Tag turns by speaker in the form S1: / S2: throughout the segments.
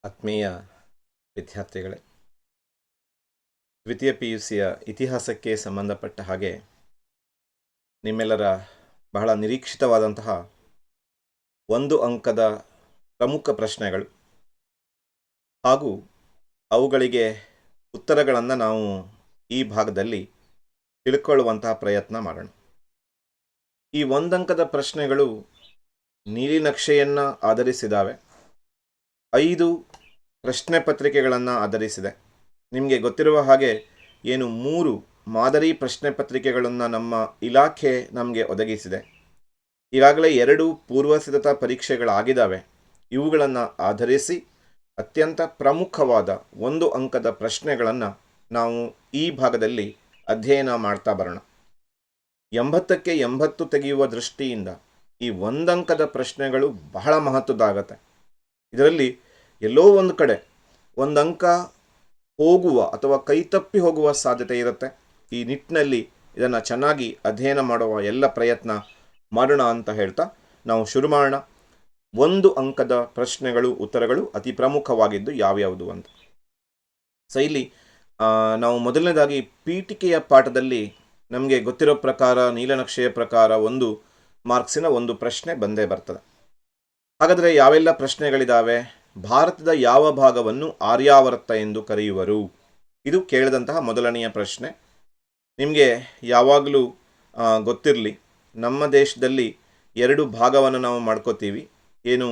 S1: ಆತ್ಮೀಯ ವಿದ್ಯಾರ್ಥಿಗಳೇ, ದ್ವಿತೀಯ PUCಯ ಇತಿಹಾಸಕ್ಕೆ ಸಂಬಂಧಪಟ್ಟ ಹಾಗೆ ನಿಮ್ಮೆಲ್ಲರ ಬಹಳ ನಿರೀಕ್ಷಿತವಾದಂತಹ ಒಂದು ಅಂಕದ ಪ್ರಮುಖ ಪ್ರಶ್ನೆಗಳು ಹಾಗೂ ಅವುಗಳಿಗೆ ಉತ್ತರಗಳನ್ನು ನಾವು ಈ ಭಾಗದಲ್ಲಿ ತಿಳ್ಕೊಳ್ಳುವಂತಹ ಪ್ರಯತ್ನ ಮಾಡೋಣ. ಈ ಒಂದಂಕದ ಪ್ರಶ್ನೆಗಳು ನೀಲಿನಕ್ಷೆಯನ್ನು ಆಧರಿಸಿದ್ದಾವೆ. 5 ಪ್ರಶ್ನೆ ಪತ್ರಿಕೆಗಳನ್ನು ಆಧರಿಸಿದೆ. ನಿಮಗೆ ಗೊತ್ತಿರುವ ಹಾಗೆ 3 ಮಾದರಿ ಪ್ರಶ್ನೆ ಪತ್ರಿಕೆಗಳನ್ನು ನಮ್ಮ ಇಲಾಖೆ ನಮಗೆ ಒದಗಿಸಿದೆ. ಈಗಾಗಲೇ 2 ಪೂರ್ವಸಿದ್ಧತಾ ಪರೀಕ್ಷೆಗಳಾಗಿದ್ದಾವೆ. ಇವುಗಳನ್ನು ಆಧರಿಸಿ ಅತ್ಯಂತ ಪ್ರಮುಖವಾದ 1 ಅಂಕದ ಪ್ರಶ್ನೆಗಳನ್ನು ನಾವು ಈ ಭಾಗದಲ್ಲಿ ಅಧ್ಯಯನ ಮಾಡ್ತಾ ಬರೋಣ. 80ಕ್ಕೆ 80 ತೆಗೆಯುವ ದೃಷ್ಟಿಯಿಂದ ಈ ಒಂದಂಕದ ಪ್ರಶ್ನೆಗಳು ಬಹಳ ಮಹತ್ವದ್ದಾಗತ್ತೆ. ಇದರಲ್ಲಿ ಎಲ್ಲೋ ಒಂದು ಕಡೆ ಒಂದಂಕ ಹೋಗುವ ಅಥವಾ ಕೈತಪ್ಪಿ ಹೋಗುವ ಸಾಧ್ಯತೆ ಇರುತ್ತೆ. ಈ ನಿಟ್ಟಿನಲ್ಲಿ ಇದನ್ನು ಚೆನ್ನಾಗಿ ಅಧ್ಯಯನ ಮಾಡುವ ಎಲ್ಲ ಪ್ರಯತ್ನ ಮಾಡೋಣ ಅಂತ ಹೇಳ್ತಾ ನಾವು ಶುರು ಮಾಡೋಣ. 1 ಅಂಕದ ಪ್ರಶ್ನೆಗಳು ಉತ್ತರಗಳು ಅತಿ ಪ್ರಮುಖವಾಗಿದ್ದು ಯಾವ್ಯಾವುದು ಅಂತ. ಸೊ ಇಲ್ಲಿ ನಾವು ಮೊದಲನೇದಾಗಿ ಪೀಠಿಕೆಯ ಪಾಠದಲ್ಲಿ ನಮಗೆ ಗೊತ್ತಿರೋ ಪ್ರಕಾರ ನೀಲನಕ್ಷೆಯ ಪ್ರಕಾರ 1 ಮಾರ್ಕ್ಸಿನ 1 ಪ್ರಶ್ನೆ ಬಂದೇ ಬರ್ತದೆ. ಹಾಗಾದರೆ ಯಾವೆಲ್ಲ ಪ್ರಶ್ನೆಗಳಿದ್ದಾವೆ? ಭಾರತದ ಯಾವ ಭಾಗವನ್ನು ಆರ್ಯಾವರ್ತ ಎಂದು ಕರೆಯುವರು? ಇದು ಕೇಳಿದಂತಹ ಮೊದಲನೆಯ ಪ್ರಶ್ನೆ. ನಿಮಗೆ ಯಾವಾಗಲೂ ಗೊತ್ತಿರಲಿ, ನಮ್ಮ ದೇಶದಲ್ಲಿ 2 ಭಾಗವನ್ನು ನಾವು ಮಾಡ್ಕೋತೀವಿ. ಏನು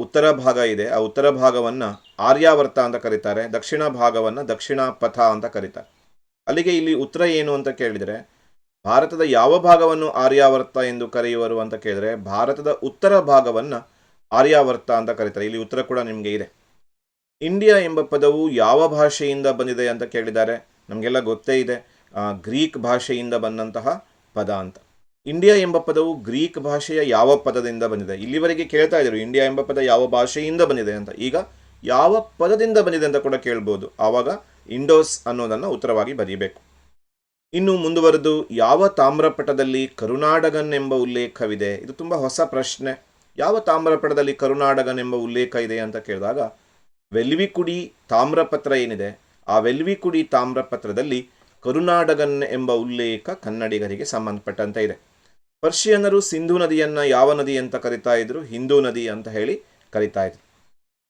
S1: ಉತ್ತರ ಭಾಗ ಇದೆ, ಆ ಉತ್ತರ ಭಾಗವನ್ನು ಆರ್ಯಾವರ್ತ ಅಂತ ಕರೀತಾರೆ, ದಕ್ಷಿಣ ಭಾಗವನ್ನು ದಕ್ಷಿಣ ಪಥ ಅಂತ ಕರೀತಾರೆ. ಅಲ್ಲಿಗೆ ಇಲ್ಲಿ ಉತ್ತರ ಏನು ಅಂತ ಕೇಳಿದರೆ, ಭಾರತದ ಯಾವ ಭಾಗವನ್ನು ಆರ್ಯಾವರ್ತ ಎಂದು ಕರೆಯುವರು ಅಂತ ಕೇಳಿದರೆ ಭಾರತದ ಉತ್ತರ ಭಾಗವನ್ನು ಆರ್ಯಾವರ್ತ ಅಂತ ಕರೀತಾರೆ. ಇಲ್ಲಿ ಉತ್ತರ ಕೂಡ ನಿಮಗೆ ಇದೆ. ಇಂಡಿಯಾ ಎಂಬ ಪದವು ಯಾವ ಭಾಷೆಯಿಂದ ಬಂದಿದೆ ಅಂತ ಕೇಳಿದ್ದಾರೆ. ನಮಗೆಲ್ಲ ಗೊತ್ತೇ ಇದೆ, ಗ್ರೀಕ್ ಭಾಷೆಯಿಂದ ಬಂದಂತಹ ಪದ ಅಂತ. ಇಂಡಿಯಾ ಎಂಬ ಪದವು ಗ್ರೀಕ್ ಭಾಷೆಯ ಯಾವ ಪದದಿಂದ ಬಂದಿದೆ? ಇಲ್ಲಿವರೆಗೆ ಕೇಳ್ತಾ ಇದ್ರು ಇಂಡಿಯಾ ಎಂಬ ಪದ ಯಾವ ಭಾಷೆಯಿಂದ ಬಂದಿದೆ ಅಂತ. ಈಗ ಯಾವ ಪದದಿಂದ ಬಂದಿದೆ ಅಂತ ಕೂಡ ಕೇಳ್ಬೋದು. ಆವಾಗ ಇಂಡೋಸ್ ಅನ್ನೋದನ್ನು ಉತ್ತರವಾಗಿ ಬರೀಬೇಕು. ಇನ್ನು ಮುಂದುವರೆದು ಯಾವ ತಾಮ್ರಪಟದಲ್ಲಿ ಕರುನಾಡಗನ್ ಎಂಬ ಉಲ್ಲೇಖವಿದೆ? ಇದು ತುಂಬ ಹೊಸ ಪ್ರಶ್ನೆ. ಯಾವ ತಾಮ್ರಪಟದಲ್ಲಿ ಕರುನಾಡಗನ್ ಎಂಬ ಉಲ್ಲೇಖ ಇದೆ ಅಂತ ಕೇಳಿದಾಗ ವೆಲ್ವಿಕುಡಿ ತಾಮ್ರಪತ್ರ ಏನಿದೆ, ಆ ವೆಲ್ವಿಕುಡಿ ತಾಮ್ರಪತ್ರದಲ್ಲಿ ಕರುನಾಡಗನ್ ಎಂಬ ಉಲ್ಲೇಖ ಕನ್ನಡಿಗರಿಗೆ ಸಂಬಂಧಪಟ್ಟಂತೆ ಇದೆ. ಪರ್ಷಿಯನ್ನರು ಸಿಂಧೂ ನದಿಯನ್ನು ಯಾವ ನದಿ ಅಂತ ಕರಿತಾ ಇದ್ರು? ಹಿಂದೂ ನದಿ ಅಂತ ಹೇಳಿ ಕರಿತಾ ಇದ್ರು.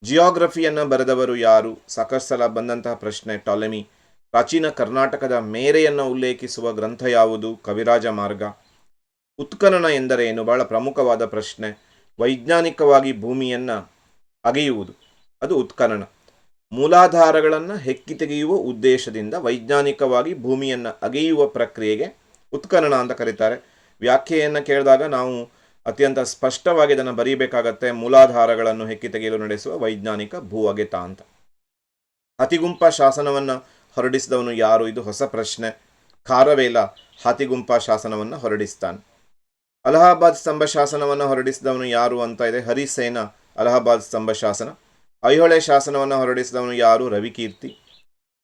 S1: ಜಿಯೋಗ್ರಫಿಯನ್ನು ಬರೆದವರು ಯಾರು? ಸಾಕಷ್ಟು ಸಲ ಬಂದಂತಹ ಪ್ರಶ್ನೆ. ಟಾಲೆಮಿ. ಪ್ರಾಚೀನ ಕರ್ನಾಟಕದ ಮೇರೆಯನ್ನು ಉಲ್ಲೇಖಿಸುವ ಗ್ರಂಥ ಯಾವುದು? ಕವಿರಾಜ ಮಾರ್ಗ. ಉತ್ಖನನ ಎಂದರೇನು? ಬಹಳ ಪ್ರಮುಖವಾದ ಪ್ರಶ್ನೆ. ವೈಜ್ಞಾನಿಕವಾಗಿ ಭೂಮಿಯನ್ನು ಅಗೆಯುವುದು, ಅದು ಉತ್ಖನನ. ಮೂಲಾಧಾರಗಳನ್ನು ಹೆಕ್ಕಿ ತೆಗೆಯುವ ಉದ್ದೇಶದಿಂದ ವೈಜ್ಞಾನಿಕವಾಗಿ ಭೂಮಿಯನ್ನು ಅಗೆಯುವ ಪ್ರಕ್ರಿಯೆಗೆ ಉತ್ಖನನ ಅಂತ ಕರೀತಾರೆ. ವ್ಯಾಖ್ಯೆಯನ್ನು ಕೇಳಿದಾಗ ನಾವು ಅತ್ಯಂತ ಸ್ಪಷ್ಟವಾಗಿ ಇದನ್ನು ಬರೀಬೇಕಾಗತ್ತೆ. ಮೂಲಾಧಾರಗಳನ್ನು ಹೆಕ್ಕಿ ತೆಗೆಯಲು ನಡೆಸುವ ವೈಜ್ಞಾನಿಕ ಭೂ ಅಗೆತ ಅಂತ. ಹಾತಿಗುಂಪ ಶಾಸನವನ್ನು ಹೊರಡಿಸಿದವನು ಯಾರು? ಇದು ಹೊಸ ಪ್ರಶ್ನೆ. ಖಾರವೇಲ ಹಾತಿಗುಂಪ ಶಾಸನವನ್ನು ಹೊರಡಿಸ್ತಾನೆ. ಅಲಹಾಬಾದ್ ಸ್ತಂಭ ಶಾಸನವನ್ನು ಹೊರಡಿಸಿದವನು ಯಾರು ಅಂತ ಇದೆ. ಹರಿಸೇನ ಅಲಹಾಬಾದ್ ಸ್ತಂಭ ಶಾಸನ. ಐಹೊಳೆ ಶಾಸನವನ್ನು ಹೊರಡಿಸಿದವನು ಯಾರು? ರವಿಕೀರ್ತಿ.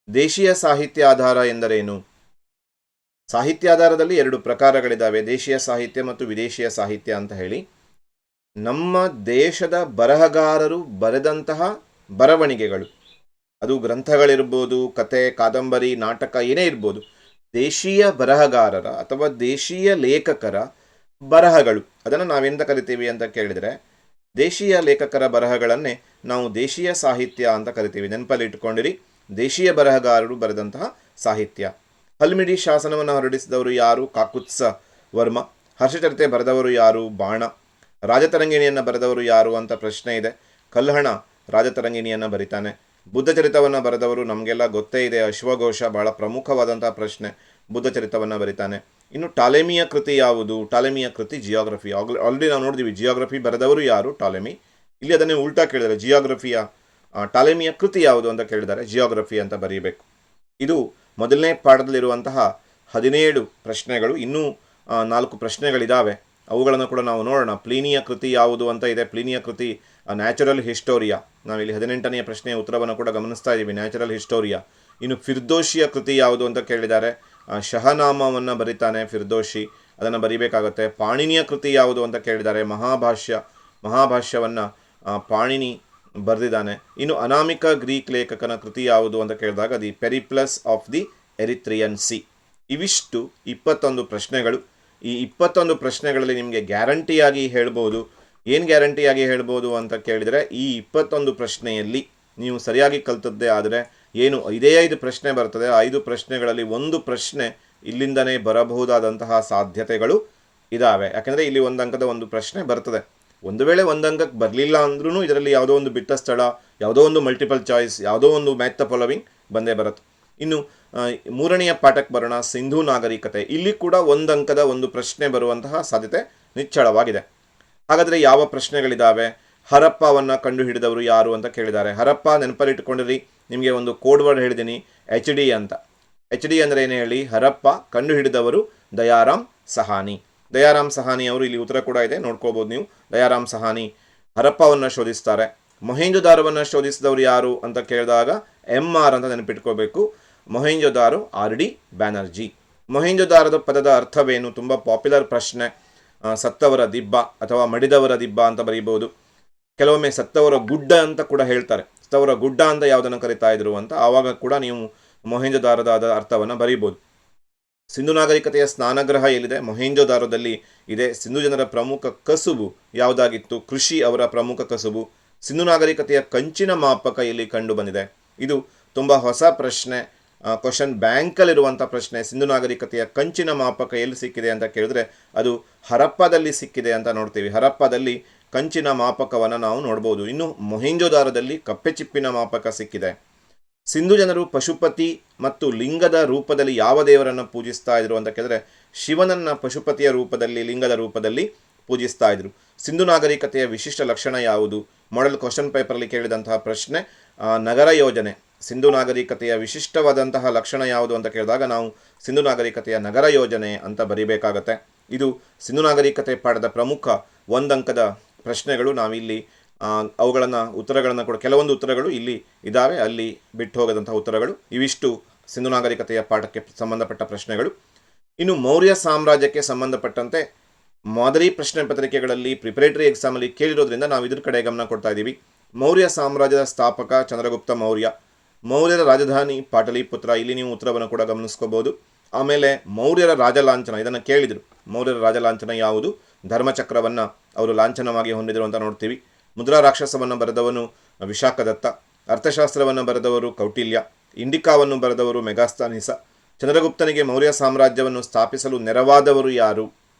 S1: ದೇಶೀಯ ಸಾಹಿತ್ಯ ಆಧಾರ ಎಂದರೇನು? ಸಾಹಿತ್ಯ ಆಧಾರದಲ್ಲಿ 2 ಪ್ರಕಾರಗಳಿದ್ದಾವೆ, ದೇಶೀಯ ಸಾಹಿತ್ಯ ಮತ್ತು ವಿದೇಶೀಯ ಸಾಹಿತ್ಯ ಅಂತ ಹೇಳಿ. ನಮ್ಮ ದೇಶದ ಬರಹಗಾರರು ಬರೆದಂತಹ ಬರವಣಿಗೆಗಳು, ಅದು ಗ್ರಂಥಗಳಿರ್ಬೋದು, ಕತೆ, ಕಾದಂಬರಿ, ನಾಟಕ ಏನೇ ಇರ್ಬೋದು, ದೇಶೀಯ ಬರಹಗಾರರ ಅಥವಾ ದೇಶೀಯ ಲೇಖಕರ ಬರಹಗಳು, ಅದನ್ನು ನಾವೆಂತ ಕರಿತೀವಿ ಅಂತ ಕೇಳಿದರೆ ದೇಶೀಯ ಲೇಖಕರ ಬರಹಗಳನ್ನೇ ನಾವು ದೇಶೀಯ ಸಾಹಿತ್ಯ ಅಂತ ಕರಿತೀವಿ. ನೆನಪಲ್ಲಿ ಇಟ್ಕೊಂಡಿರಿ, ದೇಶೀಯ ಬರಹಗಾರರು ಬರೆದಂತಹ ಸಾಹಿತ್ಯ. ಹಲ್ಮಿಡಿ ಶಾಸನವನ್ನು ಹೊರಡಿಸಿದವರು ಯಾರು? ಕಾಕುತ್ಸ ವರ್ಮ. ಹರ್ಷಚರಿತೆ ಬರೆದವರು ಯಾರು? ಬಾಣ. ರಾಜತರಂಗಿಣಿಯನ್ನು ಬರೆದವರು ಯಾರು ಅಂತ ಪ್ರಶ್ನೆ ಇದೆ. ಕಲ್ಹಣ ರಾಜತರಂಗಿಣಿಯನ್ನು ಬರಿತಾನೆ. ಬುದ್ಧಚರಿತವನ್ನು ಬರೆದವರು ನಮಗೆಲ್ಲ ಗೊತ್ತೇ ಇದೆ, ಅಶ್ವಘೋಷ. ಬಹಳ ಪ್ರಮುಖವಾದಂತಹ ಪ್ರಶ್ನೆ. ಬುದ್ಧಚರಿತವನ್ನು ಬರಿತಾನೆ. ಇನ್ನು ಟಾಲೆಮಿಯ ಕೃತಿ ಯಾವುದು? ಟಾಲೆಮಿಯ ಕೃತಿ ಜಿಯೋಗ್ರಫಿ. ಆಲ್ರೆಡಿ ನಾವು ನೋಡಿದ್ವಿ ಜಿಯೋಗ್ರಫಿ ಬರೆದವರು ಯಾರು? ಟಾಲೆಮಿ. ಇಲ್ಲಿ ಅದನ್ನೇ ಉಲ್ಟಾ ಕೇಳಿದರೆ ಜಿಯೋಗ್ರಫಿಯ ಟಾಲೆಮಿಯ ಕೃತಿ ಯಾವುದು ಅಂತ ಕೇಳಿದ್ದಾರೆ, ಜಿಯೋಗ್ರಫಿ ಅಂತ ಬರೀಬೇಕು. ಇದು ಮೊದಲನೇ ಪಾಠದಲ್ಲಿರುವಂತಹ 17 ಪ್ರಶ್ನೆಗಳು. ಇನ್ನೂ 4 ಪ್ರಶ್ನೆಗಳಿದ್ದಾವೆ, ಅವುಗಳನ್ನು ಕೂಡ ನಾವು ನೋಡೋಣ. ಪ್ಲೀನಿಯ ಕೃತಿ ಯಾವುದು ಅಂತ ಇದೆ. ಪ್ಲೀನಿಯ ಕೃತಿ ನ್ಯಾಚುರಲ್ ಹಿಸ್ಟೋರಿಯಾ. ನಾವಿಲ್ಲಿ 18ನೆಯ ಪ್ರಶ್ನೆಯ ಉತ್ತರವನ್ನು ಕೂಡ ಗಮನಿಸ್ತಾ ಇದ್ದೀವಿ, ನ್ಯಾಚುರಲ್ ಹಿಸ್ಟೋರಿಯಾ. ಇನ್ನು ಫಿರ್ದೋಷಿಯ ಕೃತಿ ಯಾವುದು ಅಂತ ಕೇಳಿದ್ದಾರೆ. ಶಹನಾಮವನ್ನು ಬರಿತಾನೆ ಫಿರ್ದೋಷಿ, ಅದನ್ನು ಬರಿಬೇಕಾಗತ್ತೆ. ಪಾಣಿನಿಯ ಕೃತಿ ಯಾವುದು ಅಂತ ಕೇಳಿದ್ದಾರೆ. ಮಹಾಭಾಷ್ಯವನ್ನು ಪಾಣಿನಿ ಬರೆದಿದ್ದಾನೆ. ಇನ್ನು ಅನಾಮಿಕ ಗ್ರೀಕ್ ಲೇಖಕನ ಕೃತಿ ಯಾವುದು ಅಂತ ಕೇಳಿದಾಗ the Periplus of the Erythraean Sea. ಇವಿಷ್ಟು 21 ಪ್ರಶ್ನೆಗಳು. ಈ 21 ಪ್ರಶ್ನೆಗಳಲ್ಲಿ ನಿಮಗೆ ಗ್ಯಾರಂಟಿಯಾಗಿ ಹೇಳ್ಬೋದು. ಏನು ಗ್ಯಾರಂಟಿಯಾಗಿ ಹೇಳ್ಬೋದು ಅಂತ ಕೇಳಿದರೆ, ಈ 21 ಪ್ರಶ್ನೆಯಲ್ಲಿ ನೀವು ಸರಿಯಾಗಿ ಕಲ್ತದ್ದೇ ಆದರೆ ಏನು 5 ಪ್ರಶ್ನೆ ಬರ್ತದೆ, 5 ಪ್ರಶ್ನೆಗಳಲ್ಲಿ ಒಂದು ಪ್ರಶ್ನೆ ಇಲ್ಲಿಂದನೇ ಬರಬಹುದಾದಂತಹ ಸಾಧ್ಯತೆಗಳು ಇದ್ದಾವೆ. ಯಾಕೆಂದರೆ ಇಲ್ಲಿ ಒಂದು ಅಂಕದ ಒಂದು ಪ್ರಶ್ನೆ ಬರ್ತದೆ. ಒಂದು ವೇಳೆ ಒಂದು ಅಂಕಕ್ಕೆ ಬರಲಿಲ್ಲ ಅಂದ್ರೂ ಇದರಲ್ಲಿ ಯಾವುದೋ ಒಂದು ಬಿಟ್ಟ ಸ್ಥಳ, ಯಾವುದೋ ಒಂದು ಮಲ್ಟಿಪಲ್ ಚಾಯ್ಸ್, ಯಾವುದೋ ಒಂದು ಮ್ಯಾಚ್ ದ ಫಾಲೋವಿಂಗ್ ಬಂದೇ ಬರುತ್ತೆ. ಇನ್ನು ಮೂರನೆಯ ಪಾಠಕ್ಕೆ ಬರೋಣ, ಸಿಂಧೂ ನಾಗರಿಕತೆ. ಇಲ್ಲಿ ಕೂಡ ಒಂದು ಅಂಕದ ಒಂದು ಪ್ರಶ್ನೆ ಬರುವಂತಹ ಸಾಧ್ಯತೆ ನಿಚ್ಚಳವಾಗಿದೆ. ಹಾಗಾದರೆ ಯಾವ ಪ್ರಶ್ನೆಗಳಿದ್ದಾವೆ? ಹರಪ್ಪವನ್ನು ಕಂಡುಹಿಡಿದವರು ಯಾರು ಅಂತ ಕೇಳಿದ್ದಾರೆ. ಹರಪ್ಪ ನೆನಪಲ್ಲಿಟ್ಟುಕೊಂಡಿರಿ, ನಿಮಗೆ ಒಂದು ಕೋಡ್ ವರ್ಡ್ ಹೇಳಿದ್ದೀನಿ, HD ಅಂತ. HD ಅಂದರೆ ಏನು ಹೇಳಿ? ಹರಪ್ಪ ಕಂಡುಹಿಡಿದವರು ದಯಾರಾಮ್ ಸಹಾನಿ. ದಯಾರಾಮ್ ಸಹಾನಿ ಅವರು, ಇಲ್ಲಿ ಉತ್ತರ ಕೂಡ ಇದೆ, ನೋಡ್ಕೋಬೋದು ನೀವು. ದಯಾರಾಮ್ ಸಹಾನಿ ಹರಪ್ಪವನ್ನು ಶೋಧಿಸ್ತಾರೆ. ಮೊಹೆಂಜೊದಾರವನ್ನು ಶೋಧಿಸಿದವರು ಯಾರು ಅಂತ ಕೇಳಿದಾಗ MR ಅಂತ ನೆನಪಿಟ್ಕೋಬೇಕು. ಮೊಹೆಂಜೊದಾರೋ RD ಬ್ಯಾನರ್ಜಿ. ಮೊಹೆಂಜೊದಾರದ ಪದದ ಅರ್ಥವೇನು? ತುಂಬ ಪಾಪ್ಯುಲರ್ ಪ್ರಶ್ನೆ. ಸತ್ತವರ ದಿಬ್ಬ ಅಥವಾ ಮಡಿದವರ ದಿಬ್ಬ ಅಂತ ಬರೀಬಹುದು. ಕೆಲವೊಮ್ಮೆ ಸತ್ತವರ ಗುಡ್ಡ ಅಂತ ಕೂಡ ಹೇಳ್ತಾರೆ. ಸತ್ತವರ ಗುಡ್ಡ ಅಂತ ಯಾವುದನ್ನು ಕರಿತಾ ಇದ್ರು ಅಂತ, ಆವಾಗ ಕೂಡ ನೀವು ಮೊಹೆಂಜೊದಾರದ ಅರ್ಥವನ್ನು ಬರೀಬೋದು. ಸಿಂಧು ನಾಗರಿಕತೆಯ ಸ್ನಾನಗೃಹ ಎಲ್ಲಿದೆ? ಮೊಹೆಂಜೊದಾರೋದಲ್ಲಿ ಇದೆ. ಸಿಂಧು ಜನರ ಪ್ರಮುಖ ಕಸುಬು ಯಾವುದಾಗಿತ್ತು? ಕೃಷಿ ಅವರ ಪ್ರಮುಖ ಕಸುಬು. ಸಿಂಧು ನಾಗರಿಕತೆಯ ಕಂಚಿನ ಮಾಪಕ ಇಲ್ಲಿ ಕಂಡು ಬಂದಿದೆ. ಇದು ತುಂಬ ಹೊಸ ಪ್ರಶ್ನೆ, ಕ್ವಶನ್ ಬ್ಯಾಂಕಲ್ಲಿರುವಂಥ ಪ್ರಶ್ನೆ. ಸಿಂಧು ನಾಗರಿಕತೆಯ ಕಂಚಿನ ಮಾಪಕ ಎಲ್ಲಿ ಸಿಕ್ಕಿದೆ ಅಂತ ಕೇಳಿದ್ರೆ ಅದು ಹರಪ್ಪದಲ್ಲಿ ಸಿಕ್ಕಿದೆ ಅಂತ ನೋಡ್ತೀವಿ. ಹರಪ್ಪದಲ್ಲಿ ಕಂಚಿನ ಮಾಪಕವನ್ನು ನಾವು ನೋಡ್ಬೋದು. ಇನ್ನು ಮೊಹೆಂಜೊದಾರದಲ್ಲಿ ಕಪ್ಪೆಚಿಪ್ಪಿನ ಮಾಪಕ ಸಿಕ್ಕಿದೆ. ಸಿಂಧು ಜನರು ಪಶುಪತಿ ಮತ್ತು ಲಿಂಗದ ರೂಪದಲ್ಲಿ ಯಾವ ದೇವರನ್ನು ಪೂಜಿಸ್ತಾ ಇದ್ರು ಅಂತ ಕೇಳಿದ್ರೆ ಶಿವನನ್ನ ಪಶುಪತಿಯ ರೂಪದಲ್ಲಿ, ಲಿಂಗದ ರೂಪದಲ್ಲಿ ಪೂಜಿಸ್ತಾ ಇದ್ರು. ಸಿಂಧು ನಾಗರಿಕತೆಯ ವಿಶಿಷ್ಟ ಲಕ್ಷಣ ಯಾವುದು? ಮಾಡೆಲ್ ಕ್ವಶನ್ ಪೇಪರಲ್ಲಿ ಕೇಳಿದಂತಹ ಪ್ರಶ್ನೆ. ನಗರ ಯೋಜನೆ. ಸಿಂಧು ನಾಗರಿಕತೆಯ ವಿಶಿಷ್ಟವಾದಂತಹ ಲಕ್ಷಣ ಯಾವುದು ಅಂತ ಕೇಳಿದಾಗ ನಾವು ಸಿಂಧು ನಾಗರಿಕತೆಯ ನಗರ ಯೋಜನೆ ಅಂತ ಬರೀಬೇಕಾಗತ್ತೆ. ಇದು ಸಿಂಧು ನಾಗರಿಕತೆ ಪಾಠದ ಪ್ರಮುಖ ಒಂದಂಕದ ಪ್ರಶ್ನೆಗಳು. ನಾವಿಲ್ಲಿ ಉತ್ತರಗಳನ್ನು ಕೂಡ, ಕೆಲವೊಂದು ಉತ್ತರಗಳು ಇಲ್ಲಿ ಇದ್ದಾವೆ, ಅಲ್ಲಿ ಬಿಟ್ಟು ಹೋಗದಂತಹ ಉತ್ತರಗಳು. ಇವಿಷ್ಟು ಸಿಂಧು ನಾಗರಿಕತೆಯ ಪಾಠಕ್ಕೆ ಸಂಬಂಧಪಟ್ಟ ಪ್ರಶ್ನೆಗಳು. ಇನ್ನು ಮೌರ್ಯ ಸಾಮ್ರಾಜ್ಯಕ್ಕೆ ಸಂಬಂಧಪಟ್ಟಂತೆ ಮಾದರಿ ಪ್ರಶ್ನೆ ಪತ್ರಿಕೆಗಳಲ್ಲಿ ಪ್ರಿಪರೇಟರಿ ಎಕ್ಸಾಮಲ್ಲಿ ಕೇಳಿರೋದ್ರಿಂದ ನಾವು ಇದ್ರ ಕಡೆ ಗಮನ ಕೊಡ್ತಾ ಇದ್ದೀವಿ. ಮೌರ್ಯ ಸಾಮ್ರಾಜ್ಯದ ಸ್ಥಾಪಕ ಚಂದ್ರಗುಪ್ತ ಮೌರ್ಯ. ಮೌರ್ಯರ ರಾಜಧಾನಿ ಪಾಟಲಿಪುತ್ರ. ಇಲ್ಲಿ ನೀವು ಉತ್ತರವನ್ನು ಕೂಡ ಗಮನಿಸ್ಕೋಬಹುದು. ಆಮೇಲೆ ಮೌರ್ಯರ ರಾಜಲಾಂಛನ, ಇದನ್ನು ಕೇಳಿದರು. ಮೌರ್ಯರ ರಾಜಲಾಂಛನ ಯಾವುದು? ಧರ್ಮಚಕ್ರವನ್ನು ಅವರು ಲಾಂಛನವಾಗಿ ಹೊಂದಿದ್ರು ಅಂತ ನೋಡ್ತೀವಿ. ಮುದ್ರಾ ರಾಕ್ಷಸವನ್ನು ಬರೆದವನು ವಿಶಾಖದತ್ತ. ಅರ್ಥಶಾಸ್ತ್ರವನ್ನು ಬರೆದವರು ಕೌಟಿಲ್ಯ. ಇಂಡಿಕಾವನ್ನು ಬರೆದವರು ಮೆಗಾಸ್ತನೀಸ. ಚಂದ್ರಗುಪ್ತನಿಗೆ ಮೌರ್ಯ ಸಾಮ್ರಾಜ್ಯವನ್ನು ಸ್ಥಾಪಿಸಲು ನೆರವಾದವರು ಯಾರು?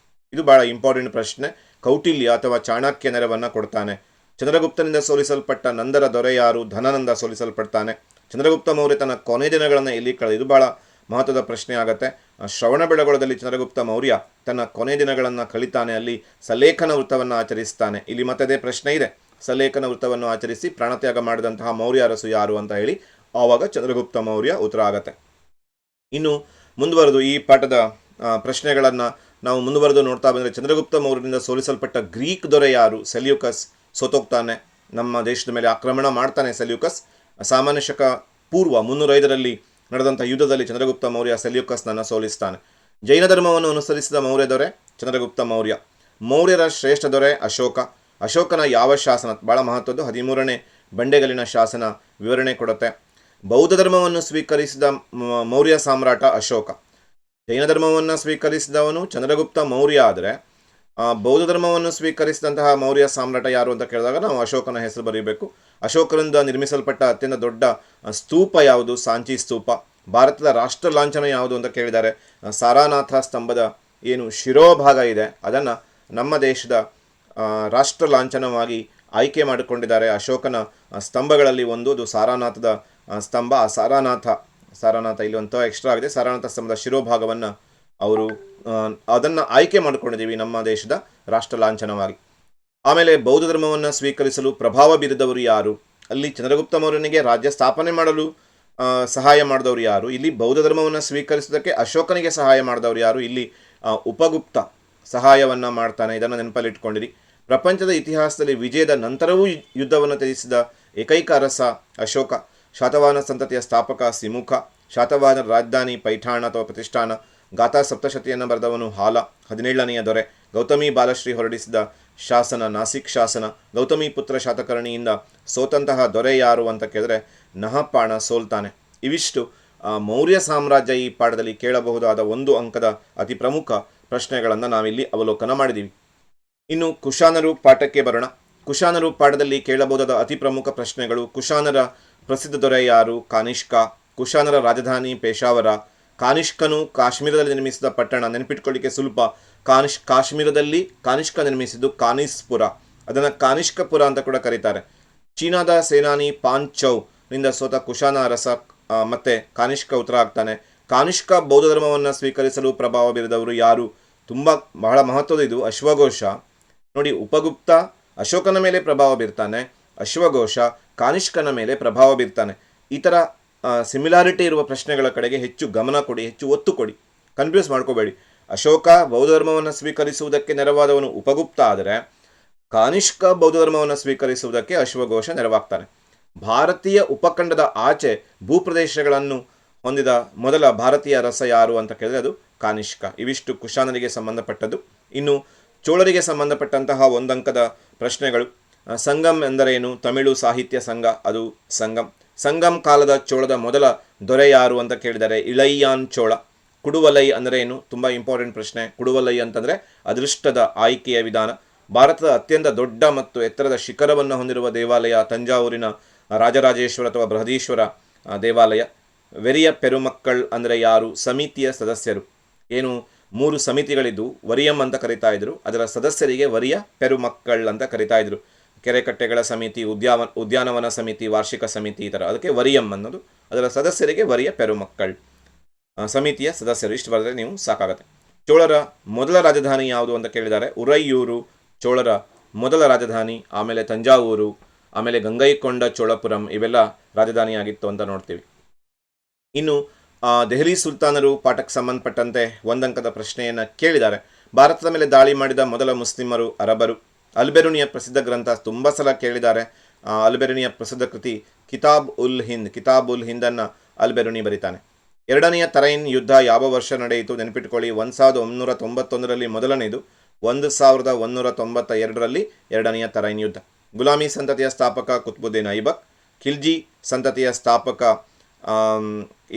S1: ಇದು ಬಹಳ ಇಂಪಾರ್ಟೆಂಟ್ ಪ್ರಶ್ನೆ. ಕೌಟಿಲ್ಯ ಅಥವಾ ಚಾಣಕ್ಯ ನೆರವನ್ನು ಕೊಡ್ತಾನೆ. ಚಂದ್ರಗುಪ್ತನಿಂದ ಸೋಲಿಸಲ್ಪಟ್ಟ ನಂದರ ದೊರೆ ಯಾರು? ಧನನಂದ ಸೋಲಿಸಲ್ಪಡ್ತಾನೆ. ಚಂದ್ರಗುಪ್ತ ಮೌರ್ಯ ತನ್ನ ಕೊನೆ ದಿನಗಳನ್ನು ಎಲ್ಲಿ ಕಳೆದ? ಇದು ಬಹಳ ಮಹತ್ವದ ಪ್ರಶ್ನೆ ಆಗುತ್ತೆ. ಶ್ರವಣಬೆಳಗೊಳದಲ್ಲಿ ಚಂದ್ರಗುಪ್ತ ಮೌರ್ಯ ತನ್ನ ಕೊನೆ ದಿನಗಳನ್ನು ಕಳಿತಾನೆ. ಅಲ್ಲಿ ಸಲ್ಲೇಖನ ವೃತ್ತವನ್ನು ಆಚರಿಸ್ತಾನೆ. ಇಲ್ಲಿ ಮತ್ತದೇ ಪ್ರಶ್ನೆ ಇದೆ, ಸಲ್ಲೇಖನ ವೃತ್ತವನ್ನು ಆಚರಿಸಿ ಪ್ರಾಣತ್ಯಾಗ ಮಾಡಿದಂತಹ ಮೌರ್ಯ ಅರಸು ಯಾರು ಅಂತ ಹೇಳಿ. ಆವಾಗ ಚಂದ್ರಗುಪ್ತ ಮೌರ್ಯ ಉತ್ತರ ಆಗತ್ತೆ. ಇನ್ನು ಮುಂದುವರೆದು ಈ ಪಾಠದ ಪ್ರಶ್ನೆಗಳನ್ನು ನಾವು ಮುಂದುವರೆದು ನೋಡ್ತಾ ಬಂದರೆ, ಚಂದ್ರಗುಪ್ತ ಮೌರ್ಯನಿಂದ ಸೋಲಿಸಲ್ಪಟ್ಟ ಗ್ರೀಕ್ ದೊರೆ ಯಾರು? ಸೆಲ್ಯೂಕಸ್ ಸೋತೋಗ್ತಾನೆ, ನಮ್ಮ ದೇಶದ ಮೇಲೆ ಆಕ್ರಮಣ ಮಾಡ್ತಾನೆ ಸೆಲ್ಯೂಕಸ್. ಸಾಮಾನ್ಯ ಶಕ ಪೂರ್ವ 305ರಲ್ಲಿ ನಡೆದಂಥ ಯುದ್ಧದಲ್ಲಿ ಚಂದ್ರಗುಪ್ತ ಮೌರ್ಯ ಸೆಲ್ಯೂಕಸ್ನನ್ನು ಸೋಲಿಸ್ತಾನೆ. ಜೈನ ಧರ್ಮವನ್ನು ಅನುಸರಿಸಿದ ಮೌರ್ಯ ದೊರೆ ಚಂದ್ರಗುಪ್ತ ಮೌರ್ಯ. ಮೌರ್ಯರ ಶ್ರೇಷ್ಠ ದೊರೆ ಅಶೋಕ. ಅಶೋಕನ ಯಾವ ಶಾಸನ? ಭಾಳ ಮಹತ್ವದ್ದು. 13ನೇ ಬಂಡೆಗಲ್ಲಿನ ಶಾಸನ ವಿವರಣೆ ಕೊಡುತ್ತೆ. ಬೌದ್ಧ ಧರ್ಮವನ್ನು ಸ್ವೀಕರಿಸಿದ ಮೌರ್ಯ ಸಾಮ್ರಾಟ ಅಶೋಕ. ಜೈನ ಧರ್ಮವನ್ನು ಸ್ವೀಕರಿಸಿದವನು ಚಂದ್ರಗುಪ್ತ ಮೌರ್ಯ. ಆದರೆ ಬೌದ್ಧ ಧರ್ಮವನ್ನು ಸ್ವೀಕರಿಸಿದಂತಹ ಮೌರ್ಯ ಸಾಮ್ರಾಟ ಯಾರು ಅಂತ ಕೇಳಿದಾಗ ನಾವು ಅಶೋಕನ ಹೆಸರು ಬರೀಬೇಕು. ಅಶೋಕರಿಂದ ನಿರ್ಮಿಸಲ್ಪಟ್ಟ ಅತ್ಯಂತ ದೊಡ್ಡ ಸ್ತೂಪ ಯಾವುದು? ಸಾಂಚಿ ಸ್ತೂಪ. ಭಾರತದ ರಾಷ್ಟ್ರ ಲಾಂಛನ ಯಾವುದು ಅಂತ ಕೇಳಿದ್ದಾರೆ. ಸಾರಾನಾಥ ಸ್ತಂಭದ ಏನು ಶಿರೋಭಾಗ ಇದೆ ಅದನ್ನು ನಮ್ಮ ದೇಶದ ರಾಷ್ಟ್ರ ಲಾಂಛನವಾಗಿ ಆಯ್ಕೆ ಮಾಡಿಕೊಂಡಿದ್ದಾರೆ. ಅಶೋಕನ ಸ್ತಂಭಗಳಲ್ಲಿ ಒಂದು ಅದು ಸಾರಾನಾಥದ ಸ್ತಂಭ. ಆ ಸಾರಾನಾಥ ಇಲ್ಲಿ ಒಂದು ಎಕ್ಸ್ಟ್ರಾ ಆಗಿದೆ. ಸಾರಾನಾಥ ಸ್ತಂಭದ ಶಿರೋಭಾಗವನ್ನು ಅವರು ಅದನ್ನು ಆಯ್ಕೆ ಮಾಡಿಕೊಂಡಿದ್ದೀವಿ ನಮ್ಮ ದೇಶದ ರಾಷ್ಟ್ರ ಲಾಂಛನವಾಗಿ. ಆಮೇಲೆ ಬೌದ್ಧ ಧರ್ಮವನ್ನು ಸ್ವೀಕರಿಸಲು ಪ್ರಭಾವ ಬೀರಿದವರು ಯಾರು? ಅಲ್ಲಿ ಚಂದ್ರಗುಪ್ತ ಮೌರ್ಯನಿಗೆ ರಾಜ್ಯ ಸ್ಥಾಪನೆ ಮಾಡಲು ಸಹಾಯ ಮಾಡಿದವರು ಯಾರು? ಇಲ್ಲಿ ಬೌದ್ಧ ಧರ್ಮವನ್ನು ಸ್ವೀಕರಿಸೋದಕ್ಕೆ ಅಶೋಕನಿಗೆ ಸಹಾಯ ಮಾಡಿದವರು ಯಾರು? ಇಲ್ಲಿ ಉಪಗುಪ್ತ ಸಹಾಯವನ್ನು ಮಾಡ್ತಾನೆ. ಇದನ್ನು ನೆನಪಲ್ಲಿಟ್ಕೊಂಡಿರಿ. ಪ್ರಪಂಚದ ಇತಿಹಾಸದಲ್ಲಿ ವಿಜಯದ ನಂತರವೂ ಯುದ್ಧವನ್ನು ತ್ಯಜಿಸಿದ ಏಕೈಕ ಅರಸ ಅಶೋಕ. ಶಾತವಾಹನ ಸಂತತಿಯ ಸ್ಥಾಪಕ ಸಿಮುಖ. ಶಾತವಾಹನ ರಾಜಧಾನಿ ಪೈಠಾಣ ಅಥವಾ ಪ್ರತಿಷ್ಠಾನ. ಗಾಥಾ ಸಪ್ತಶತಿಯನ್ನು ಬರೆದವನು ಹಾಲ, 17ನೆಯ ದೊರೆ. ಗೌತಮಿ ಬಾಲಶ್ರೀ ಹೊರಡಿಸಿದ ಶಾಸನ, ನಾಸಿಕ್ ಶಾಸನ, ಗೌತಮೀಪುತ್ರ ಶಾತಕರ್ಣಿಯಿಂದ ಸೋತಂತಹ ದೊರೆ ಯಾರು ಅಂತ ಕೇಳಿದ್ರೆ ನಹಪಾಣ ಸೋಲ್ತಾನೆ. ಇವಿಷ್ಟು ಮೌರ್ಯ ಸಾಮ್ರಾಜ್ಯ ಈ ಪಾಠದಲ್ಲಿ ಕೇಳಬಹುದಾದ 1 ಅಂಕದ ಅತಿ ಪ್ರಮುಖ ಪ್ರಶ್ನೆಗಳನ್ನು ನಾವಿಲ್ಲಿ ಅವಲೋಕನ ಮಾಡಿದ್ದೀವಿ. ಇನ್ನು ಕುಶಾನರು ಪಾಠಕ್ಕೆ ಬರೋಣ. ಕುಶಾನರು ಪಾಠದಲ್ಲಿ ಕೇಳಬಹುದಾದ ಅತಿ ಪ್ರಮುಖ ಪ್ರಶ್ನೆಗಳು: ಕುಶಾನರ ಪ್ರಸಿದ್ಧ ದೊರೆ ಯಾರು? ಕಾನಿಷ್ಕ. ಕುಶಾನರ ರಾಜಧಾನಿ ಪೇಶಾವರ. ಕಾನಿಷ್ಕನು ಕಾಶ್ಮೀರದಲ್ಲಿ ನಿರ್ಮಿಸಿದ ಪಟ್ಟಣ, ನೆನಪಿಟ್ಕೊಳ್ಳಿಕ್ಕೆ ಸುಲಭ, ಕಾಶ್ಮೀರದಲ್ಲಿ ಕಾನಿಷ್ಕ ನಿರ್ಮಿಸಿದ್ದು ಕಾನಿಸ್ಪುರ, ಅದನ್ನು ಕಾನಿಷ್ಕಪುರ ಅಂತ ಕೂಡ ಕರೀತಾರೆ. ಚೀನಾದ ಸೇನಾನಿ ಪಾಂಚೌ ನಿಂದ ಸೋತ ಕುಶಾನ ಅರಸ ಮತ್ತೆ ಕಾನಿಷ್ಕ ಉತ್ತರ ಆಗ್ತಾನೆ. ಕಾನಿಷ್ಕ ಬೌದ್ಧ ಧರ್ಮವನ್ನು ಸ್ವೀಕರಿಸಲು ಪ್ರಭಾವ ಬೀರಿದವರು ಯಾರು? ಬಹಳ ಮಹತ್ವದ ಇದು. ಅಶ್ವಘೋಷ. ನೋಡಿ, ಉಪಗುಪ್ತ ಅಶೋಕನ ಮೇಲೆ ಪ್ರಭಾವ ಬೀರ್ತಾನೆ, ಅಶ್ವಘೋಷ ಕಾನಿಷ್ಕನ ಮೇಲೆ ಪ್ರಭಾವ ಬೀರ್ತಾನೆ. ಈ ಥರ ಸಿಮಿಲಾರಿಟಿ ಇರುವ ಪ್ರಶ್ನೆಗಳ ಕಡೆಗೆ ಹೆಚ್ಚು ಗಮನ ಕೊಡಿ, ಹೆಚ್ಚು ಒತ್ತು ಕೊಡಿ, ಕನ್ಫ್ಯೂಸ್ ಮಾಡ್ಕೋಬೇಡಿ. ಅಶೋಕ ಬೌದ್ಧ ಧರ್ಮವನ್ನು ಸ್ವೀಕರಿಸುವುದಕ್ಕೆ ನೆರವಾದವನು ಉಪಗುಪ್ತ ಆದರೆ ಕಾನಿಷ್ಕ ಬೌದ್ಧ ಧರ್ಮವನ್ನು ಸ್ವೀಕರಿಸುವುದಕ್ಕೆ ಅಶ್ವಘೋಷ ನೆರವಾಗ್ತಾನೆ. ಭಾರತೀಯ ಉಪಖಂಡದ ಆಚೆ ಭೂಪ್ರದೇಶಗಳನ್ನು ಹೊಂದಿದ ಮೊದಲ ಭಾರತೀಯ ಅರಸ ಯಾರು ಅಂತ ಕೇಳಿದ್ರೆ ಅದು ಕಾನಿಷ್ಕ. ಇವಿಷ್ಟು ಕುಶಾನರಿಗೆ ಸಂಬಂಧಪಟ್ಟದ್ದು. ಇನ್ನು ಚೋಳರಿಗೆ ಸಂಬಂಧಪಟ್ಟಂತಹ 1 ಅಂಕದ ಪ್ರಶ್ನೆಗಳು: ಸಂಗಮ್ ಎಂದರೇನು? ತಮಿಳು ಸಾಹಿತ್ಯ ಸಂಘ, ಅದು ಸಂಗಮ್. ಸಂಗಮ್ ಕಾಲದ ಚೋಳದ ಮೊದಲ ದೊರೆ ಯಾರು ಅಂತ ಕೇಳಿದರೆ ಇಳಯ್ಯಾನ್ ಚೋಳ. ಕುಡುವಲೈ ಅಂದರೆ ಏನು? ತುಂಬ ಇಂಪಾರ್ಟೆಂಟ್ ಪ್ರಶ್ನೆ. ಕುಡುವಲೈ ಅಂತಂದರೆ ಅದೃಷ್ಟದ ಆಯ್ಕೆಯ ವಿಧಾನ. ಭಾರತದ ಅತ್ಯಂತ ದೊಡ್ಡ ಮತ್ತು ಎತ್ತರದ ಶಿಖರವನ್ನು ಹೊಂದಿರುವ ದೇವಾಲಯ ತಂಜಾವೂರಿನ ರಾಜರಾಜೇಶ್ವರ ಅಥವಾ ಬೃಹದೀಶ್ವರ ದೇವಾಲಯ. ವೆರಿಯ ಪೆರುಮಕ್ಕಳ್ ಅಂದರೆ ಯಾರು? ಸಮಿತಿಯ ಸದಸ್ಯರು. ಏನು 3 ಸಮಿತಿಗಳಿದ್ದು ವರಿಯಂ ಅಂತ ಕರಿತಾ ಇದ್ರು, ಅದರ ಸದಸ್ಯರಿಗೆ ವರಿಯ ಪೆರುಮಕ್ಕಳ್ ಅಂತ ಕರಿತಾ ಇದ್ರು. ಕೆರೆಕಟ್ಟೆಗಳ ಸಮಿತಿ, ಉದ್ಯಾನವನ ಸಮಿತಿ, ವಾರ್ಷಿಕ ಸಮಿತಿ, ಈ ಥರ, ಅದಕ್ಕೆ ವರಿಯಂ ಅನ್ನೋದು. ಅದರ ಸದಸ್ಯರಿಗೆ ವರಿಯ ಪೆರುಮಕ್ಕಳ್, ಸಮಿತಿಯ ಸದಸ್ಯರು. ಇಷ್ಟು ಬರೆದ್ರೆ ನೀವು ಸಾಕಾಗತ್ತೆ. ಚೋಳರ ಮೊದಲ ರಾಜಧಾನಿ ಯಾವುದು ಅಂತ ಕೇಳಿದ್ದಾರೆ. ಉರೈಯೂರು ಚೋಳರ ಮೊದಲ ರಾಜಧಾನಿ, ಆಮೇಲೆ ತಂಜಾವೂರು, ಆಮೇಲೆ ಗಂಗೈಕೊಂಡ ಚೋಳಪುರಂ, ಇವೆಲ್ಲ ರಾಜಧಾನಿಯಾಗಿತ್ತು ಅಂತ ನೋಡ್ತೀವಿ. ಇನ್ನು ದೆಹಲಿ ಸುಲ್ತಾನರು ಪಾಠಕ್ಕೆ ಸಂಬಂಧಪಟ್ಟಂತೆ 1 ಅಂಕದ ಪ್ರಶ್ನೆಯನ್ನು ಕೇಳಿದ್ದಾರೆ. ಭಾರತದ ಮೇಲೆ ದಾಳಿ ಮಾಡಿದ ಮೊದಲ ಮುಸ್ಲಿಮರು ಅರಬರು. ಅಲ್ಬೆರುನಿಯ ಪ್ರಸಿದ್ಧ ಗ್ರಂಥ ತುಂಬ ಸಲ ಕೇಳಿದ್ದಾರೆ. ಅಲ್ಬೆರುನಿಯ ಪ್ರಸಿದ್ಧ ಕೃತಿ ಕಿತಾಬ್ ಉಲ್ ಹಿಂದ್. ಕಿತಾಬ್ ಉಲ್ ಹಿಂದನ್ನು ಅಲ್ಬೆರುನಿ ಬರೀತಾನೆ. 2ನೆಯ ತರೈನ್ ಯುದ್ಧ ಯಾವ ವರ್ಷ ನಡೆಯಿತು? ನೆನಪಿಟ್ಕೊಳ್ಳಿ, 1191ರಲ್ಲಿ ಮೊದಲನೆಯದು, 1192ರಲ್ಲಿ 2ನೆಯ ತರೈನ್ ಯುದ್ಧ. ಗುಲಾಮಿ ಸಂತತಿಯ ಸ್ಥಾಪಕ ಕುತ್ಬುದ್ದೀನ್ ಐಬಕ್. ಖಿಲ್ಜಿ ಸಂತತಿಯ ಸ್ಥಾಪಕ,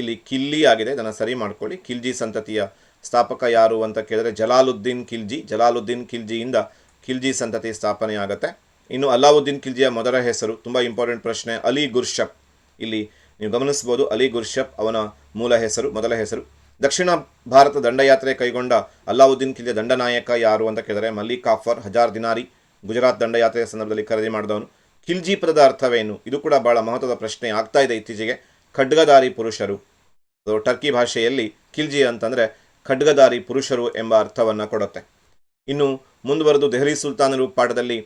S1: ಇಲ್ಲಿ ಕಿಲ್ಲಿ ಆಗಿದೆ, ಇದನ್ನು ಸರಿ ಮಾಡ್ಕೊಳ್ಳಿ. ಖಿಲ್ಜಿ ಸಂತತಿಯ ಸ್ಥಾಪಕ ಯಾರು ಅಂತ ಕೇಳಿದ್ರೆ ಜಲಾಲುದ್ದೀನ್ ಖಿಲ್ಜಿ. ಜಲಾಲುದ್ದೀನ್ ಖಿಲ್ಜಿಯಿಂದ ಖಿಲ್ಜಿ ಸಂತತಿ ಸ್ಥಾಪನೆ ಆಗುತ್ತೆ. ಇನ್ನು ಅಲಾವುದ್ದೀನ್ ಖಿಲ್ಜಿಯ ಮೊದಲ ಹೆಸರು, ತುಂಬ ಇಂಪಾರ್ಟೆಂಟ್ ಪ್ರಶ್ನೆ, ಅಲಿ ಗುರ್ಷಪ್. ಇಲ್ಲಿ ನೀವು ಗಮನಿಸ್ಬೋದು, ಅಲಿ ಗುರ್ಷಪ್ ಅವನ ಮೂಲ ಹೆಸರು, ಮೊದಲ ಹೆಸರು. ದಕ್ಷಿಣ ಭಾರತ ದಂಡಯಾತ್ರೆ ಕೈಗೊಂಡ ಅಲಾವುದ್ದೀನ್ ಖಿಲ್ಜಿಯ ದಂಡನಾಯಕ ಯಾರು ಅಂತ ಕೇಳಿದರೆ ಮಲ್ಲಿಕ್ ಕಾಫರ್. 1000 ದಿನಾರಿ ಗುಜರಾತ್ ದಂಡಯಾತ್ರೆಯ ಸಂದರ್ಭದಲ್ಲಿ ಖರೀದಿ ಮಾಡಿದವನು. ಖಿಲ್ಜಿ ಪದದ ಅರ್ಥವೇನು? ಇದು ಕೂಡ ಬಹಳ ಮಹತ್ವದ ಪ್ರಶ್ನೆ ಆಗ್ತಾ ಇದೆ ಇತ್ತೀಚೆಗೆ. ಖಡ್ಗಧಾರಿ ಪುರುಷರು. ಟರ್ಕಿ ಭಾಷೆಯಲ್ಲಿ ಖಿಲ್ಜಿ ಅಂತಂದರೆ ಖಡ್ಗಧಾರಿ ಪುರುಷರು ಎಂಬ ಅರ್ಥವನ್ನು ಕೊಡುತ್ತೆ. ಇನ್ನು ಮುಂದುವರೆದು ದೆಹಲಿ ಸುಲ್ತಾನರು ಪಾಠದಲ್ಲಿ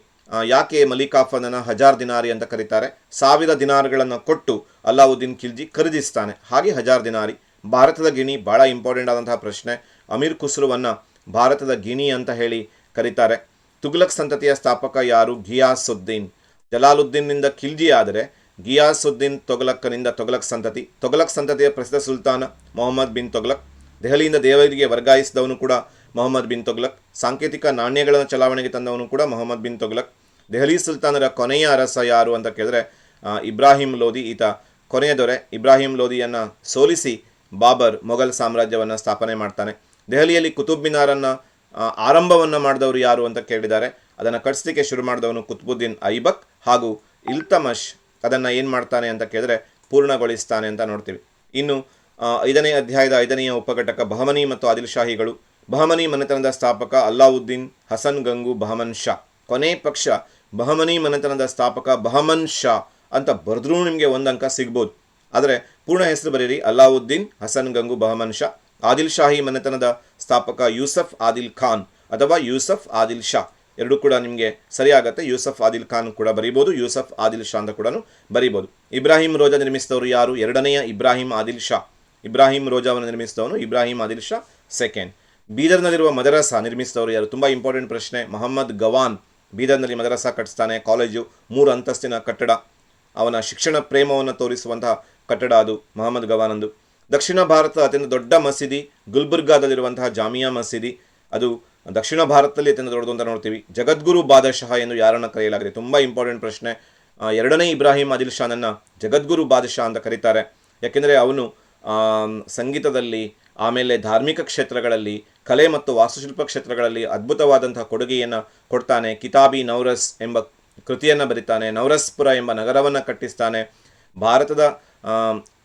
S1: ಯಾಕೆ ಮಲ್ಲಿಕ್ ಕಾಫರ್ನನ್ನು 1000 ದಿನಾರಿ ಅಂತ ಕರೀತಾರೆ? 1000 ದಿನಾರ್ಗಳನ್ನು ಕೊಟ್ಟು ಅಲಾವುದ್ದೀನ್ ಖಿಲ್ಜಿ ಖರೀದಿಸ್ತಾನೆ, ಹಾಗೆ 1000 ದಿನಾರಿ. ಭಾರತದ ಗಿಣಿ, ಬಹಳ ಇಂಪಾರ್ಟೆಂಟ್ ಆದಂತಹ ಪ್ರಶ್ನೆ. ಅಮೀರ್ ಖುಸ್ರುವನ್ನು ಭಾರತದ ಗಿಣಿ ಅಂತ ಹೇಳಿ ಕರೀತಾರೆ. ತುಘಲಕ್ ಸಂತತಿಯ ಸ್ಥಾಪಕ ಯಾರು? ಘಿಯಾಸುದ್ದೀನ್. ಜಲಾಲುದ್ದೀನ್ನಿಂದ ಖಿಲ್ಜಿ ಆದರೆ ಘಿಯಾಸುದ್ದೀನ್ ತೊಗಲಕ್ಕನಿಂದ ತೊಗಲಕ್ ಸಂತತಿ. ತೊಗಲಕ್ ಸಂತತಿಯ ಪ್ರಸಿದ್ಧ ಸುಲ್ತಾನ ಮೊಹಮ್ಮದ್ ಬಿನ್ ತೊಗಲಕ್. ದೆಹಲಿಯಿಂದ ದೇವರಿಗೆ ವರ್ಗಾಯಿಸಿದವನು ಕೂಡ ಮೊಹಮ್ಮದ್ ಬಿನ್ ತೊಗಲಕ್. ಸಾಂಕೇತಿಕ ನಾಣ್ಯಗಳನ್ನು ಚಲಾವಣೆಗೆ ತಂದವನು ಕೂಡ ಮೊಹಮ್ಮದ್ ಬಿನ್ ತೊಗಲಕ್. ದೆಹಲಿ ಸುಲ್ತಾನರ ಕೊನೆಯ ಅರಸ ಯಾರು ಅಂತ ಕೇಳಿದ್ರೆ ಇಬ್ರಾಹಿಂ ಲೋದಿ. ಈತ ಕೊನೆಯ ದೊರೆ. ಇಬ್ರಾಹಿಂ ಲೋದಿಯನ್ನು ಸೋಲಿಸಿ ಬಾಬರ್ ಮೊಘಲ್ ಸಾಮ್ರಾಜ್ಯವನ್ನು ಸ್ಥಾಪನೆ ಮಾಡ್ತಾನೆ. ದೆಹಲಿಯಲ್ಲಿ ಕುತುಬ್ ಮಿನಾರನ್ನು ಆರಂಭವನ್ನು ಮಾಡಿದವರು ಯಾರು ಅಂತ ಕೇಳಿದ್ದಾರೆ. ಅದನ್ನು ಕಟ್ಟಿಸಲಿಕ್ಕೆ ಶುರು ಮಾಡಿದವನು ಕುತ್ಬುದ್ದೀನ್ ಐಬಕ್, ಹಾಗೂ ಇಲ್ತಮಶ್ ಅದನ್ನು ಏನು ಮಾಡ್ತಾನೆ ಅಂತ ಕೇಳಿದ್ರೆ ಪೂರ್ಣಗೊಳಿಸ್ತಾನೆ ಅಂತ ನೋಡ್ತೀವಿ. ಇನ್ನು 5ನೇ ಅಧ್ಯಾಯದ 5ನೆಯ ಉಪಘಟಕ ಬಹಮನಿ ಮತ್ತು ಆದಿಲ್ ಶಾಹಿಗಳು. ಬಹಮನಿ ಮನೆತನದ ಸ್ಥಾಪಕ ಅಲ್ಲಾವುದ್ದೀನ್ ಹಸನ್ ಗಂಗು ಬಹಮನ್ ಶಾ. ಕೊನೆ ಪಕ್ಷ ಬಹಮನಿ ಮನೆತನದ ಸ್ಥಾಪಕ ಬಹಮನ್ ಶಾ ಅಂತ ಬರೆದ್ರೂ ನಿಮಗೆ 1 ಅಂಕ ಸಿಗ್ಬೋದು. ಆದರೆ ಪೂರ್ಣ ಹೆಸರು ಬರೀರಿ, ಅಲ್ಲಾವುದ್ದೀನ್ ಹಸನ್ ಗಂಗು ಬಹಮನ್ ಶಾ. ಆದಿಲ್ ಶಾಹಿ ಮನೆತನದ ಸ್ಥಾಪಕ ಯೂಸಫ್ ಆದಿಲ್ ಖಾನ್ ಅಥವಾ ಯೂಸಫ್ ಆದಿಲ್ ಶಾ, ಎರಡೂ ಕೂಡ ನಿಮಗೆ ಸರಿಯಾಗತ್ತೆ. ಯೂಸಫ್ ಆದಿಲ್ ಖಾನ್ ಕೂಡ ಬರೀಬೋದು, ಯೂಸಫ್ ಆದಿಲ್ ಶಾ ಅಂತ ಕೂಡ ಬರೀಬೋದು. ಇಬ್ರಾಹಿಂ ರೋಜಾ ನಿರ್ಮಿಸಿದವರು ಯಾರು? 2ನೆಯ ಇಬ್ರಾಹಿಂ ಆದಿಲ್ ಶಾ. ಇಬ್ರಾಹಿಂ ರೋಜಾವನ್ನು ನಿರ್ಮಿಸಿದವನು ಇಬ್ರಾಹಿಂ ಆದಿಲ್ ಶಾ ಸೆಕೆಂಡ್. ಬೀದರ್ನಲ್ಲಿರುವ ಮದರಸಾ ನಿರ್ಮಿಸಿದವರು ಯಾರು? ತುಂಬ ಇಂಪಾರ್ಟೆಂಟ್ ಪ್ರಶ್ನೆ. ಮೊಹಮ್ಮದ್ ಗವಾನ್ ಬೀದರ್ನಲ್ಲಿ ಮದರಸಾ ಕಟ್ಟಿಸ್ತಾನೆ. ಕಾಲೇಜು 3 ಅಂತಸ್ತಿನ ಕಟ್ಟಡ. ಅವನ ಶಿಕ್ಷಣ ಪ್ರೇಮವನ್ನು ತೋರಿಸುವಂತಹ ಕಟ್ಟಡ ಅದು ಮೊಹಮ್ಮದ್ ಗವಾನಂದು. ದಕ್ಷಿಣ ಭಾರತದ ಅತ್ಯಂತ ದೊಡ್ಡ ಮಸೀದಿ ಗುಲ್ಬರ್ಗಾದಲ್ಲಿರುವಂತಹ ಜಾಮಿಯಾ ಮಸೀದಿ. ಅದು ದಕ್ಷಿಣ ಭಾರತದಲ್ಲಿ ಅತ್ಯಂತ ದೊಡ್ಡದು ಅಂತ ನೋಡ್ತೀವಿ. ಜಗದ್ಗುರು ಬಾದಶಾಹ ಎಂದು ಯಾರನ್ನು ಕರೆಯಲಾಗಿದೆ? ತುಂಬ ಇಂಪಾರ್ಟೆಂಟ್ ಪ್ರಶ್ನೆ. ಎರಡನೇ ಇಬ್ರಾಹಿಂ ಆದಿಲ್ ಶಾನನ್ನು ಜಗದ್ಗುರು ಬಾದಶಾಹ ಅಂತ ಕರೀತಾರೆ. ಯಾಕೆಂದರೆ ಅವನು ಸಂಗೀತದಲ್ಲಿ, ಆಮೇಲೆ ಧಾರ್ಮಿಕ ಕ್ಷೇತ್ರಗಳಲ್ಲಿ, ಕಲೆ ಮತ್ತು ವಾಸ್ತುಶಿಲ್ಪ ಕ್ಷೇತ್ರಗಳಲ್ಲಿ ಅದ್ಭುತವಾದಂತಹ ಕೊಡುಗೆಯನ್ನು ಕೊಡ್ತಾನೆ. ಕಿತಾಬಿ ನೌರಸ್ ಎಂಬ ಕೃತಿಯನ್ನು ಬರೀತಾನೆ. ನವರಸ್ಪುರ ಎಂಬ ನಗರವನ್ನು ಕಟ್ಟಿಸ್ತಾನೆ. ಭಾರತದ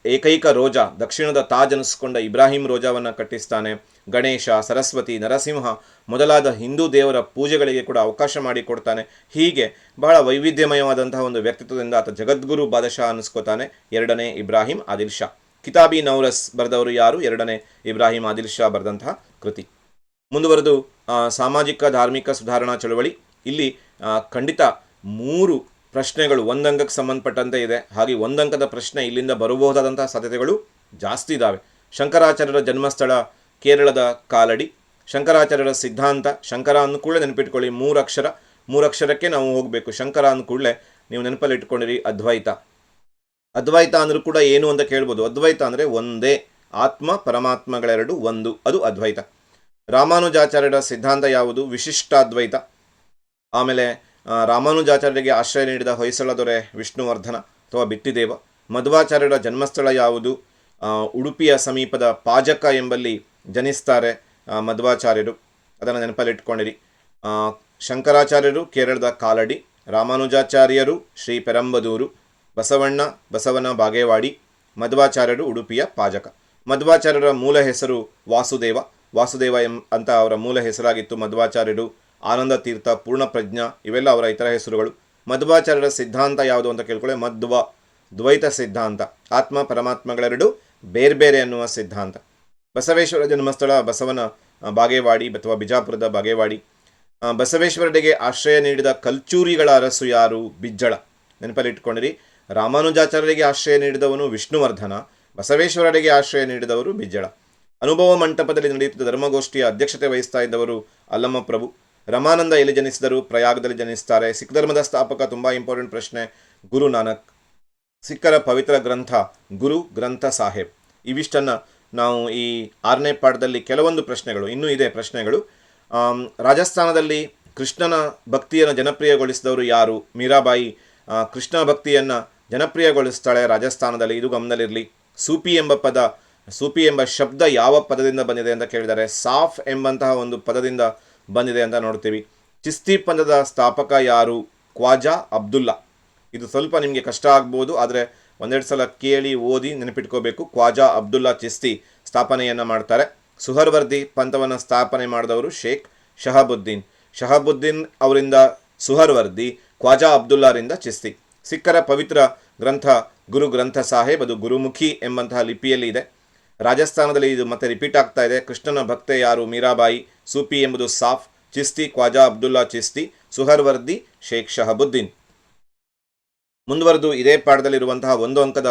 S1: ಏಕೈಕ ರೋಜಾ, ದಕ್ಷಿಣದ ತಾಜ್ ಅನಿಸ್ಕೊಂಡ ಇಬ್ರಾಹಿಂ ರೋಜಾವನ್ನು ಕಟ್ಟಿಸ್ತಾನೆ. ಗಣೇಶ, ಸರಸ್ವತಿ, ನರಸಿಂಹ ಮೊದಲಾದ ಹಿಂದೂ ದೇವರ ಪೂಜೆಗಳಿಗೆ ಕೂಡ ಅವಕಾಶ ಮಾಡಿಕೊಡ್ತಾನೆ. ಹೀಗೆ ಬಹಳ ವೈವಿಧ್ಯಮಯವಾದಂತಹ ಒಂದು ವ್ಯಕ್ತಿತ್ವದಿಂದ ಆತ ಜಗದ್ಗುರು ಬಾದಶಾಹ ಅನ್ನಿಸ್ಕೋತಾನೆ, ಎರಡನೇ ಇಬ್ರಾಹಿಂ ಆದಿಲ್ ಶಾ. ಕಿತಾಬಿ ನೌರಸ್ ಬರೆದವರು ಯಾರು? ಎರಡನೇ ಇಬ್ರಾಹಿಂ ಆದಿಲ್ ಶಾ ಬರೆದಂತಹ ಕೃತಿ. ಮುಂದುವರೆದು ಸಾಮಾಜಿಕ ಧಾರ್ಮಿಕ ಸುಧಾರಣಾ ಚಳುವಳಿ. ಇಲ್ಲಿ ಖಂಡಿತ 3 ಪ್ರಶ್ನೆಗಳು ಒಂದಂಕಕ್ಕೆ ಸಂಬಂಧಪಟ್ಟಂತೆ ಇದೆ. ಹಾಗೆ ಒಂದಂಕದ ಪ್ರಶ್ನೆ ಇಲ್ಲಿಂದ ಬರಬಹುದಾದಂತಹ ಸಾಧ್ಯತೆಗಳು ಜಾಸ್ತಿ ಇದ್ದಾವೆ. ಶಂಕರಾಚಾರ್ಯರ ಜನ್ಮಸ್ಥಳ ಕೇರಳದ ಕಾಲಡಿ. ಶಂಕರಾಚಾರ್ಯರ ಸಿದ್ಧಾಂತ. ಶಂಕರ ಅಂದ ಕೂಡಲೇ ನೆನಪಿಟ್ಕೊಳ್ಳಿ 3 ಅಕ್ಷರ. 3 ಅಕ್ಷರಕ್ಕೆ ನಾವು ಹೋಗಬೇಕು. ಶಂಕರ ಅಂದ ಕೂಡಲೇ ನೀವು ನೆನಪಲ್ಲಿ ಇಟ್ಕೊಂಡಿರಿ ಅದ್ವೈತ. ಅದ್ವೈತ ಅಂದರೂ ಕೂಡ ಏನು ಅಂತ ಕೇಳ್ಬೋದು. ಅದ್ವೈತ ಅಂದರೆ ಒಂದೇ, ಆತ್ಮ ಪರಮಾತ್ಮಗಳೆರಡು ಒಂದು, ಅದು ಅದ್ವೈತ. ರಾಮಾನುಜಾಚಾರ್ಯರ ಸಿದ್ಧಾಂತ ಯಾವುದು? ವಿಶಿಷ್ಟಾದ್ವೈತ. ಆಮೇಲೆ ರಾಮಾನುಜಾಚಾರ್ಯರಿಗೆ ಆಶ್ರಯ ನೀಡಿದ ಹೊಯ್ಸಳ ದೊರೆ ವಿಷ್ಣುವರ್ಧನ ಅಥವಾ ಬಿಟ್ಟಿದೇವ. ಮಧ್ವಾಚಾರ್ಯರ ಜನ್ಮಸ್ಥಳ ಯಾವುದು? ಉಡುಪಿಯ ಸಮೀಪದ ಪಾಜಕ ಎಂಬಲ್ಲಿ ಜನಿಸ್ತಾರೆ ಮಧ್ವಾಚಾರ್ಯರು, ಅದನ್ನು ನೆನಪಲ್ಲಿಟ್ಕೊಂಡಿರಿ. ಶಂಕರಾಚಾರ್ಯರು ಕೇರಳದ ಕಾಲಡಿ, ರಾಮಾನುಜಾಚಾರ್ಯರು ಶ್ರೀ ಪೆರಂಬದೂರು, ಬಸವನ ಬಾಗೇವಾಡಿ, ಮಧ್ವಾಚಾರ್ಯರು ಉಡುಪಿಯ ಪಾಜಕ. ಮಧ್ವಾಚಾರ್ಯರ ಮೂಲ ಹೆಸರು ವಾಸುದೇವ ಅಂತ ಅವರ ಮೂಲ ಹೆಸರಾಗಿತ್ತು. ಮಧ್ವಾಚಾರ್ಯರು, ಆನಂದ ತೀರ್ಥ, ಪೂರ್ಣಪ್ರಜ್ಞ ಇವೆಲ್ಲ ಅವರ ಇತರ ಹೆಸರುಗಳು. ಮಧ್ವಾಚಾರ್ಯರ ಸಿದ್ಧಾಂತ ಯಾವುದು ಅಂತ ಕೇಳ್ಕೊಳ್ಳಿ. ದ್ವೈತ ಸಿದ್ಧಾಂತ, ಆತ್ಮ ಪರಮಾತ್ಮಗಳೆರಡು ಬೇರೆ ಅನ್ನುವ ಸಿದ್ಧಾಂತ. ಬಸವೇಶ್ವರ ಜನ್ಮಸ್ಥಳ ಬಸವನ ಬಾಗೇವಾಡಿ ಅಥವಾ ಬಿಜಾಪುರದ ಬಾಗೇವಾಡಿ. ಬಸವೇಶ್ವರರಿಗೆ ಆಶ್ರಯ ನೀಡಿದ ಕಲ್ಚೂರಿಗಳ ಅರಸು ಯಾರು? ಬಿಜ್ಜಳ. ನೆನಪಲ್ಲಿಟ್ಕೊಂಡಿರಿ. ರಾಮಾನುಜಾಚಾರ್ಯರಿಗೆ ಆಶ್ರಯ ನೀಡಿದವನು ವಿಷ್ಣುವರ್ಧನ, ಬಸವೇಶ್ವರರಿಗೆ ಆಶ್ರಯ ನೀಡಿದವರು ಬಿಜ್ಜಳ. ಅನುಭವ ಮಂಟಪದಲ್ಲಿ ನಡೆಯುತ್ತಿದ್ದ ಧರ್ಮಗೋಷ್ಠಿಯ ಅಧ್ಯಕ್ಷತೆ ವಹಿಸ್ತಾ ಇದ್ದವರು ಅಲ್ಲಮ್ಮ ಪ್ರಭು. ರಮಾನಂದ ಎಲ್ಲಿ ಜನಿಸಿದರು? ಪ್ರಯಾಗದಲ್ಲಿ ಜನಿಸ್ತಾರೆ. ಸಿಖ್ ಧರ್ಮದ ಸ್ಥಾಪಕ, ತುಂಬ ಇಂಪಾರ್ಟೆಂಟ್ ಪ್ರಶ್ನೆ, ಗುರು ನಾನಕ್. ಸಿಖ್ಖರ ಪವಿತ್ರ ಗ್ರಂಥ ಗುರು ಗ್ರಂಥ ಸಾಹೇಬ್. ಇವಿಷ್ಟನ್ನು ನಾವು ಈ 6ನೇ ಪಾಠದಲ್ಲಿ ಕೆಲವೊಂದು ಪ್ರಶ್ನೆಗಳು, ಇನ್ನೂ ಇದೆ ಪ್ರಶ್ನೆಗಳು. ರಾಜಸ್ಥಾನದಲ್ಲಿ ಕೃಷ್ಣನ ಭಕ್ತಿಯನ್ನು ಜನಪ್ರಿಯಗೊಳಿಸಿದವರು ಯಾರು? ಮೀರಾಬಾಯಿ ಕೃಷ್ಣ ಭಕ್ತಿಯನ್ನು ಜನಪ್ರಿಯಗೊಳಿಸ್ತಾಳೆ ರಾಜಸ್ಥಾನದಲ್ಲಿ, ಇದು ಗಮನದಲ್ಲಿರಲಿ. ಸೂಫಿ ಎಂಬ ಶಬ್ದ ಯಾವ ಪದದಿಂದ ಬಂದಿದೆ ಅಂತ ಕೇಳಿದ್ದಾರೆ. ಸಾಫ್ ಎಂಬಂತಹ ಒಂದು ಪದದಿಂದ ಬಂದಿದೆ ಅಂತ ನೋಡ್ತೀವಿ. ಚಿಸ್ತಿ ಪಂಥದ ಸ್ಥಾಪಕ ಯಾರು? ಖ್ವಾಜಾ ಅಬ್ದುಲ್ಲಾ. ಇದು ಸ್ವಲ್ಪ ನಿಮಗೆ ಕಷ್ಟ ಆಗ್ಬೋದು, ಆದರೆ ಒಂದೆರಡು ಸಲ ಕೇಳಿ ಓದಿ ನೆನಪಿಟ್ಕೋಬೇಕು. ಖ್ವಾಜಾ ಅಬ್ದುಲ್ಲಾ ಚಿಸ್ತಿ ಸ್ಥಾಪನೆಯನ್ನು ಮಾಡ್ತಾರೆ. ಸುಹರ್ವರ್ದಿ ಪಂಥವನ್ನು ಸ್ಥಾಪನೆ ಮಾಡಿದವರು ಶೇಖ್ ಶಹಾಬುದ್ದೀನ್ ಅವರಿಂದ ಸುಹರ್ವರ್ದಿ, ಖ್ವಾಜಾ ಅಬ್ದುಲ್ಲಾರಿಂದ ಚಿಸ್ತಿ. ಸಿಖ್ಖರ ಪವಿತ್ರ ಗ್ರಂಥ ಗುರು ಗ್ರಂಥ ಸಾಹೇಬ್, ಅದು ಗುರುಮುಖಿ ಎಂಬಂತಹ ಲಿಪಿಯಲ್ಲಿ ಇದೆ. ರಾಜಸ್ಥಾನದಲ್ಲಿ ಇದು ಮತ್ತೆ ರಿಪೀಟ್ ಆಗ್ತಾ ಇದೆ. ಕೃಷ್ಣನ ಭಕ್ತೆ ಯಾರು? ಮೀರಾಬಾಯಿ. ಸೂಫಿ ಎಂಬುದು ಸಾಫ್. ಚಿಸ್ತಿ ಖ್ವಾಜಾ ಅಬ್ದುಲ್ಲಾ ಚಿಸ್ತಿ. ಸುಹರ್ವರ್ದಿ ಶೇಖ್ ಶಹಾಬುದ್ದೀನ್. ಮುಂದುವರೆದು ಇದೇ ಪಾಠದಲ್ಲಿರುವಂತಹ 1 ಅಂಕದ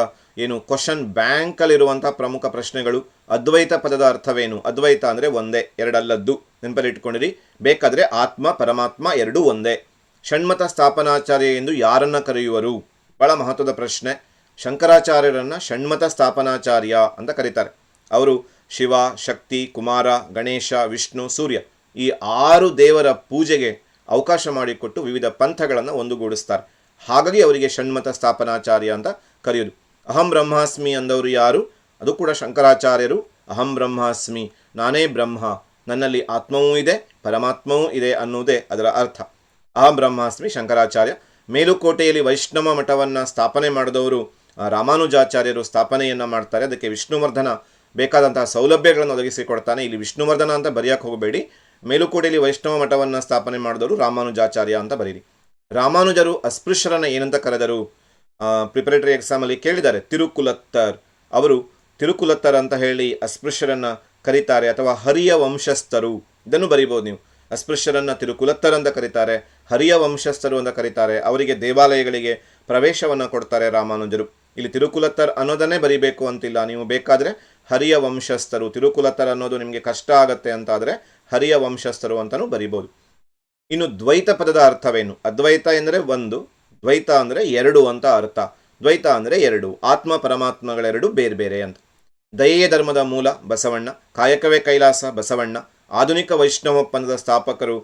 S1: ಕ್ವಶನ್ ಬ್ಯಾಂಕಲ್ಲಿರುವಂತಹ ಪ್ರಮುಖ ಪ್ರಶ್ನೆಗಳು. ಅದ್ವೈತ ಪದದ ಅರ್ಥವೇನು? ಅದ್ವೈತ ಅಂದರೆ ಒಂದೇ, ಎರಡಲ್ಲದ್ದು. ನೆನಪಲ್ಲಿ ಇಟ್ಕೊಂಡಿರಿ. ಬೇಕಾದರೆ ಆತ್ಮ ಪರಮಾತ್ಮ ಎರಡೂ ಒಂದೇ. ಷಣ್ಮತ ಸ್ಥಾಪನಾಚಾರ್ಯ ಎಂದು ಯಾರನ್ನ ಕರೆಯುವರು? ಬಹಳ ಮಹತ್ವದ ಪ್ರಶ್ನೆ. ಶಂಕರಾಚಾರ್ಯರನ್ನ ಷಣ್ಮತ ಸ್ಥಾಪನಾಚಾರ್ಯ ಅಂತ ಕರೀತಾರೆ. ಅವರು ಶಿವ, ಶಕ್ತಿ, ಕುಮಾರ, ಗಣೇಶ, ವಿಷ್ಣು, ಸೂರ್ಯ ಈ 6 ದೇವರ ಪೂಜೆಗೆ ಅವಕಾಶ ಮಾಡಿಕೊಟ್ಟು ವಿವಿಧ ಪಂಥಗಳನ್ನು ಒಂದುಗೂಡಿಸ್ತಾರೆ. ಹಾಗಾಗಿ ಅವರಿಗೆ ಷಣ್ಮತ ಸ್ಥಾಪನಾಚಾರ್ಯ ಅಂತ ಕರೆಯೋದು. ಅಹಂ ಬ್ರಹ್ಮಾಸ್ಮಿ ಅಂದವರು ಯಾರು? ಅದು ಕೂಡ ಶಂಕರಾಚಾರ್ಯರು. ಅಹಂ ಬ್ರಹ್ಮಾಸ್ಮಿ, ನಾನೇ ಬ್ರಹ್ಮ, ನನ್ನಲ್ಲಿ ಆತ್ಮವೂ ಇದೆ ಪರಮಾತ್ಮವೂ ಇದೆ ಅನ್ನುವುದೇ ಅದರ ಅರ್ಥ. ಅಹಂ ಬ್ರಹ್ಮಾಸ್ಮಿ ಶಂಕರಾಚಾರ್ಯ. ಮೇಲುಕೋಟೆಯಲ್ಲಿ ವೈಷ್ಣವ ಮಠವನ್ನು ಸ್ಥಾಪನೆ ಮಾಡಿದವರು ರಾಮಾನುಜಾಚಾರ್ಯರು ಸ್ಥಾಪನೆಯನ್ನು ಮಾಡ್ತಾರೆ. ಅದಕ್ಕೆ ವಿಷ್ಣುವರ್ಧನ ಬೇಕಾದಂತಹ ಸೌಲಭ್ಯಗಳನ್ನು ಒದಗಿಸಿಕೊಡ್ತಾನೆ. ಇಲ್ಲಿ ವಿಷ್ಣುವರ್ಧನ ಅಂತ ಬರೆಯೋಕ್ಕೆ ಹೋಗಬೇಡಿ. ಮೇಲುಕೋಟೆಯಲ್ಲಿ ವೈಷ್ಣವ ಮಠವನ್ನು ಸ್ಥಾಪನೆ ಮಾಡಿದವರು ರಾಮಾನುಜಾಚಾರ್ಯ ಅಂತ ಬರೀರಿ. ರಾಮಾನುಜರು ಅಸ್ಪೃಶ್ಯರನ್ನು ಏನಂತ ಕರೆದರು? ಪ್ರಿಪರೇಟರಿ ಎಕ್ಸಾಮಲ್ಲಿ ಕೇಳಿದ್ದಾರೆ. ತಿರುಕುಲತ್ತರ್. ಅವರು ತಿರುಕುಲತ್ತರ್ ಅಂತ ಹೇಳಿ ಅಸ್ಪೃಶ್ಯರನ್ನು ಕರೀತಾರೆ. ಅಥವಾ ಹರಿಯ ವಂಶಸ್ಥರು, ಇದನ್ನು ಬರೀಬೋದು ನೀವು. ಅಸ್ಪೃಶ್ಯರನ್ನು ತಿರುಕುಲತ್ತರ್ ಅಂತ ಕರೀತಾರೆ, ಹರಿಯ ವಂಶಸ್ಥರು ಅಂತ ಕರೀತಾರೆ. ಅವರಿಗೆ ದೇವಾಲಯಗಳಿಗೆ ಪ್ರವೇಶವನ್ನು ಕೊಡ್ತಾರೆ ರಾಮಾನುಜರು. ಇಲ್ಲಿ ತಿರುಕುಲತ್ತರ್ ಅನ್ನೋದನ್ನೇ ಬರೀಬೇಕು ಅಂತಿಲ್ಲ. ನೀವು ಬೇಕಾದರೆ ಹರಿಯ ವಂಶಸ್ಥರು, ತಿರುಕುಲತ್ತರ್ ಅನ್ನೋದು ನಿಮಗೆ ಕಷ್ಟ ಆಗತ್ತೆ ಅಂತಾದರೆ ಹರಿಯ ವಂಶಸ್ಥರು ಅಂತಲೂ ಬರೀಬೋದು. ಇನ್ನು ದ್ವೈತ ಪದದ ಅರ್ಥವೇನು? ಅದ್ವೈತ ಎಂದರೆ ಒಂದು, ದ್ವೈತ ಅಂದರೆ ಎರಡು ಅಂತ ಅರ್ಥ. ದ್ವೈತ ಅಂದರೆ ಎರಡು, ಆತ್ಮ ಪರಮಾತ್ಮಗಳೆರಡು ಬೇರೆ ಬೇರೆ ಅಂತ. ದಯೆಯ ಧರ್ಮದ ಮೂಲ ಬಸವಣ್ಣ, ಕಾಯಕವೇ ಕೈಲಾಸ ಬಸವಣ್ಣ, ಆಧುನಿಕ ವೈಷ್ಣವ ಪಂಥದ ಸ್ಥಾಪಕರು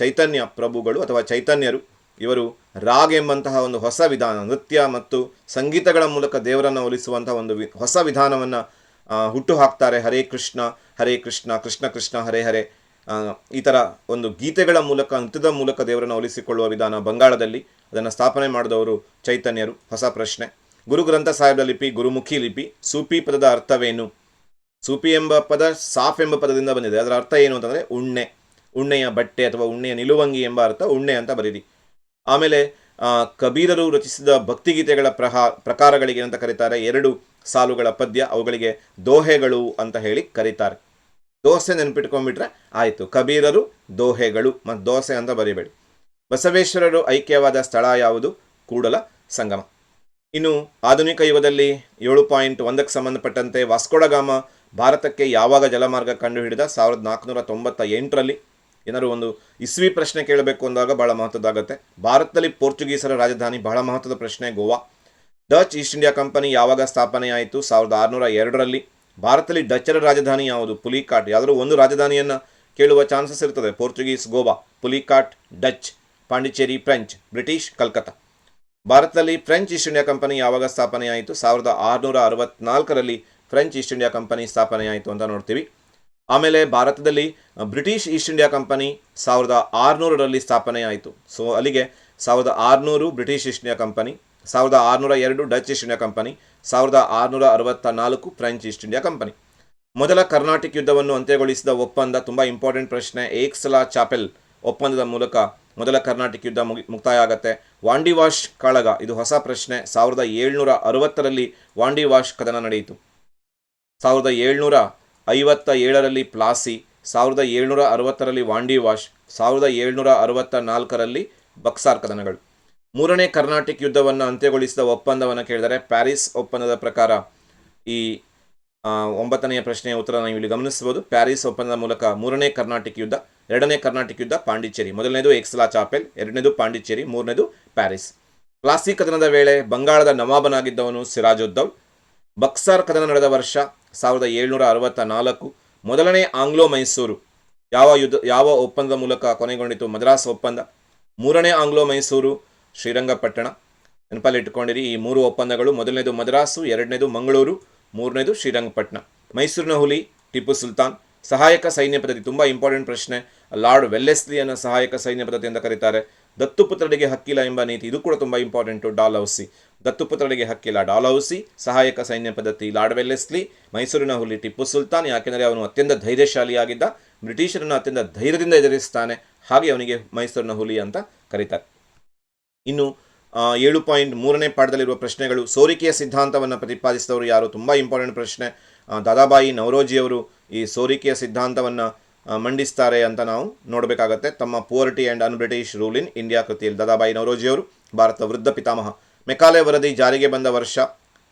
S1: ಚೈತನ್ಯ ಪ್ರಭುಗಳು ಅಥವಾ ಚೈತನ್ಯರು. ಇವರು ರಾಗ್ ಎಂಬಂತಹ ಒಂದು ಹೊಸ ವಿಧಾನ, ನೃತ್ಯ ಮತ್ತು ಸಂಗೀತಗಳ ಮೂಲಕ ದೇವರನ್ನು ಒಲಿಸುವಂತಹ ಒಂದು ಹೊಸ ವಿಧಾನವನ್ನು ಹುಟ್ಟು ಹಾಕ್ತಾರೆ. ಹರೇ ಕೃಷ್ಣ ಹರೇ ಕೃಷ್ಣ ಕೃಷ್ಣ ಕೃಷ್ಣ ಹರೇ ಹರೇ, ಈ ಥರ ಒಂದು ಗೀತೆಗಳ ಮೂಲಕ, ನೃತ್ಯದ ಮೂಲಕ ದೇವರನ್ನು ಒಲಿಸಿಕೊಳ್ಳುವ ವಿಧಾನ ಬಂಗಾಳದಲ್ಲಿ. ಅದನ್ನು ಸ್ಥಾಪನೆ ಮಾಡಿದವರು ಚೈತನ್ಯರು. ಹೊಸ ಪ್ರಶ್ನೆ, ಗುರು ಗ್ರಂಥ ಸಾಹಿಬ್ ಲಿಪಿ ಗುರುಮುಖಿ ಲಿಪಿ. ಸೂಫಿ ಪದದ ಅರ್ಥವೇನು? ಸೂಫಿ ಎಂಬ ಪದ ಸಾಫ್ ಎಂಬ ಪದದಿಂದ ಬಂದಿದೆ. ಅದರ ಅರ್ಥ ಏನು ಅಂತಂದರೆ ಉಣ್ಣೆ, ಉಣ್ಣೆಯ ಬಟ್ಟೆ ಅಥವಾ ಉಣ್ಣೆಯ ನಿಲುವಂಗಿ ಎಂಬ ಅರ್ಥ ಉಣ್ಣೆ ಅಂತ ಬರೀರಿ. ಆಮೇಲೆ ಕಬೀರರು ರಚಿಸಿದ ಭಕ್ತಿಗೀತೆಗಳ ಪ್ರಕಾರಗಳಿಗೆ ಅಂತ ಕರೀತಾರೆ. 2 ಸಾಲುಗಳ ಪದ್ಯ, ಅವುಗಳಿಗೆ ದೋಹೆಗಳು ಅಂತ ಹೇಳಿ ಕರೀತಾರೆ. ದೋಸೆ ನೆನಪಿಟ್ಕೊಂಡ್ಬಿಟ್ರೆ ಆಯಿತು, ಕಬೀರರು ದೋಹೆಗಳು ಮತ್ತು ದೋಸೆ ಅಂತ ಬರೀಬೇಡಿ. ಬಸವೇಶ್ವರರು ಐಕ್ಯವಾದ ಸ್ಥಳ ಯಾವುದು? ಕೂಡಲ ಸಂಗಮ. ಇನ್ನು ಆಧುನಿಕ ಯುಗದಲ್ಲಿ 7.1ಕ್ಕೆ ಸಂಬಂಧಪಟ್ಟಂತೆ ವಾಸ್ಕೋಡಗಾಮ ಭಾರತಕ್ಕೆ ಯಾವಾಗ ಜಲಮಾರ್ಗ ಕಂಡುಹಿಡಿದ? 1498ರಲ್ಲಿ. ಏನಾದ್ರು ಒಂದು ಇಸ್ವಿ ಪ್ರಶ್ನೆ ಕೇಳಬೇಕು ಅಂದಾಗ ಬಹಳ ಮಹತ್ವದಾಗುತ್ತೆ. ಭಾರತದಲ್ಲಿ ಪೋರ್ಚುಗೀಸರ ರಾಜಧಾನಿ, ಬಹಳ ಮಹತ್ವದ ಪ್ರಶ್ನೆ, Goa. Dutch East India company ಯಾವಾಗ ಸ್ಥಾಪನೆಯಾಯಿತು? 1602ರಲ್ಲಿ. ಭಾರತದಲ್ಲಿ ಡಚ್ಚರ ರಾಜಧಾನಿ ಯಾವುದು? ಪುಲಿಕಾಟ್. ಯಾವುದಾದ್ರೂ ಒಂದು ರಾಜಧಾನಿಯನ್ನು ಕೇಳುವ ಚಾನ್ಸಸ್ ಇರ್ತದೆ. Portuguese Goa, Pulicat Dutch, Pondicherry French, British Calcutta. ಭಾರತದಲ್ಲಿ ಫ್ರೆಂಚ್ ಈಸ್ಟ್ ಇಂಡಿಯಾ ಕಂಪನಿ ಯಾವಾಗ ಸ್ಥಾಪನೆಯಾಯಿತು? 1664ರಲ್ಲಿ ಫ್ರೆಂಚ್ ಈಸ್ಟ್ ಇಂಡಿಯಾ ಕಂಪನಿ ಸ್ಥಾಪನೆಯಾಯಿತು ಅಂತ ನೋಡ್ತೀವಿ. ಆಮೇಲೆ ಭಾರತದಲ್ಲಿ ಬ್ರಿಟಿಷ್ ಈಸ್ಟ್ ಇಂಡಿಯಾ ಕಂಪನಿ 1600ರಲ್ಲಿ ಸ್ಥಾಪನೆಯಾಯಿತು. ಸೊ ಅಲ್ಲಿಗೆ 1600 British East India company, 1602 Dutch East India company, 1664 French East India company. ಮೊದಲ ಕರ್ನಾಟಿಕ್ ಯುದ್ಧವನ್ನು ಅಂತ್ಯಗೊಳಿಸಿದ ಒಪ್ಪಂದ, ತುಂಬ ಇಂಪಾರ್ಟೆಂಟ್ ಪ್ರಶ್ನೆ. ಏಕ್ಸಲಾ ಚಾಪೆಲ್ ಒಪ್ಪಂದದ ಮೂಲಕ ಮೊದಲ ಕರ್ನಾಟಿಕ್ ಯುದ್ಧ ಮುಕ್ತಾಯ ಆಗುತ್ತೆ. ವಾಂಡಿವಾಶ್ ಕಾಳಗ, ಇದು ಹೊಸ ಪ್ರಶ್ನೆ. 1760ರಲ್ಲಿ ವಾಂಡಿವಾಶ್ ಕದನ ನಡೆಯಿತು. 1757ರಲ್ಲಿ ಪ್ಲಾಸಿ, 1760ರಲ್ಲಿ ವಾಂಡಿವಾಶ್, 1764ರಲ್ಲಿ ಬಕ್ಸಾರ್ ಕದನಗಳು. ಮೂರನೇ ಕರ್ನಾಟಿಕ್ ಯುದ್ಧವನ್ನು ಅಂತ್ಯಗೊಳಿಸಿದ ಒಪ್ಪಂದವನ್ನು ಕೇಳಿದರೆ ಪ್ಯಾರಿಸ್ ಒಪ್ಪಂದದ ಪ್ರಕಾರ. ಈ 9ನೆಯ ಪ್ರಶ್ನೆಯ ಉತ್ತರ ನೀವು ಇಲ್ಲಿ ಗಮನಿಸಬಹುದು. ಪ್ಯಾರಿಸ್ ಒಪ್ಪಂದದ ಮೂಲಕ ಮೂರನೇ ಕರ್ನಾಟಿಕ್ ಯುದ್ಧ. ಎರಡನೇ ಕರ್ನಾಟಿಕ್ ಯುದ್ಧ ಪಾಂಡಿಚೇರಿ. ಮೊದಲನೇದು ಎಕ್ಸಲಾ ಚಾಪೆಲ್, ಎರಡನೇದು ಪಾಂಡಿಚೇರಿ, ಮೂರನೇದು ಪ್ಯಾರಿಸ್. ಪ್ಲಾಸಿ ಕದನದ ವೇಳೆ ಬಂಗಾಳದ ನವಾಬನಾಗಿದ್ದವನು ಸಿರಾಜುದ್ದೌಲ್. ಬಕ್ಸಾರ್ ಕದನ ನಡೆದ ವರ್ಷ 1764. ಮೊದಲನೇ ಆಂಗ್ಲೋ ಮೈಸೂರು ಯಾವ ಒಪ್ಪಂದದ ಮೂಲಕ ಕೊನೆಗೊಂಡಿತು? ಮದ್ರಾಸ್ ಒಪ್ಪಂದ. ಮೂರನೇ ಆಂಗ್ಲೋ ಮೈಸೂರು ಶ್ರೀರಂಗಪಟ್ಟಣ. ನೆನಪಲ್ಲಿ ಇಟ್ಕೊಂಡಿರಿ ಈ 3 ಒಪ್ಪಂದಗಳು. ಮೊದಲನೇದು ಮದ್ರಾಸು, ಎರಡನೇದು ಮಂಗಳೂರು, ಮೂರನೇದು ಶ್ರೀರಂಗಪಟ್ಟಣ. ಮೈಸೂರಿನ ಹುಲಿ ಟಿಪ್ಪು ಸುಲ್ತಾನ್. ಸಹಾಯಕ ಸೈನ್ಯ ಪದ್ಧತಿ, ತುಂಬ ಇಂಪಾರ್ಟೆಂಟ್ ಪ್ರಶ್ನೆ. ಲಾರ್ಡ್ ವೆಲ್ಲೆಸ್ಲಿಯನ್ನು ಸಹಾಯಕ ಸೈನ್ಯ ಪದ್ಧತಿ ಅಂತ ಕರೀತಾರೆ. ದತ್ತುಪುತ್ರರಿಗೆ ಹಕ್ಕಿಲ್ಲ ಎಂಬ ನೀತಿ, ಇದು ಕೂಡ ತುಂಬ ಇಂಪಾರ್ಟೆಂಟು. ಡಾಲ್ಹೌಸಿ. ದತ್ತುಪುತ್ರರಿಗೆ ಹಕ್ಕಿಲ್ಲ, ಡಾಲ್ಹೌಸಿ. ಸಹಾಯಕ ಸೈನ್ಯ ಪದ್ಧತಿ ಲಾರ್ಡ್ ವೆಲ್ಲೆಸ್ಲಿ. ಮೈಸೂರಿನ ಹುಲಿ ಟಿಪ್ಪು ಸುಲ್ತಾನ್, ಯಾಕೆಂದರೆ ಅವನು ಅತ್ಯಂತ ಧೈರ್ಯಶಾಲಿಯಾಗಿದ್ದ, ಬ್ರಿಟಿಷರನ್ನು ಅತ್ಯಂತ ಧೈರ್ಯದಿಂದ ಎದುರಿಸ್ತಾನೆ, ಹಾಗೆ ಅವನಿಗೆ ಮೈಸೂರಿನ ಹುಲಿ ಅಂತ ಕರೀತಾರೆ. ಇನ್ನು 7.3ನೇ ಪಾಠದಲ್ಲಿರುವ ಪ್ರಶ್ನೆಗಳು. ಸೋರಿಕೆಯ ಸಿದ್ಧಾಂತವನ್ನು ಪ್ರತಿಪಾದಿಸಿದವರು ಯಾರು? ತುಂಬ ಇಂಪಾರ್ಟೆಂಟ್ ಪ್ರಶ್ನೆ. ದಾದಾಬಾಯಿ ನವರೋಜಿಯವರು ಈ ಸೋರಿಕೆಯ ಸಿದ್ಧಾಂತವನ್ನು ಮಂಡಿಸ್ತಾರೆ ಅಂತ ನಾವು ನೋಡಬೇಕಾಗತ್ತೆ. ತಮ್ಮ poverty and un British rule in India ಕೃತಿಯಲ್ಲಿ ದಾದಾಬಾಯಿ ನವರೋಜಿಯವರು ಭಾರತ ವೃದ್ಧ ಪಿತಾಮಹ. ಮೆಕಾಲೆ ವರದಿ ಜಾರಿಗೆ ಬಂದ ವರ್ಷ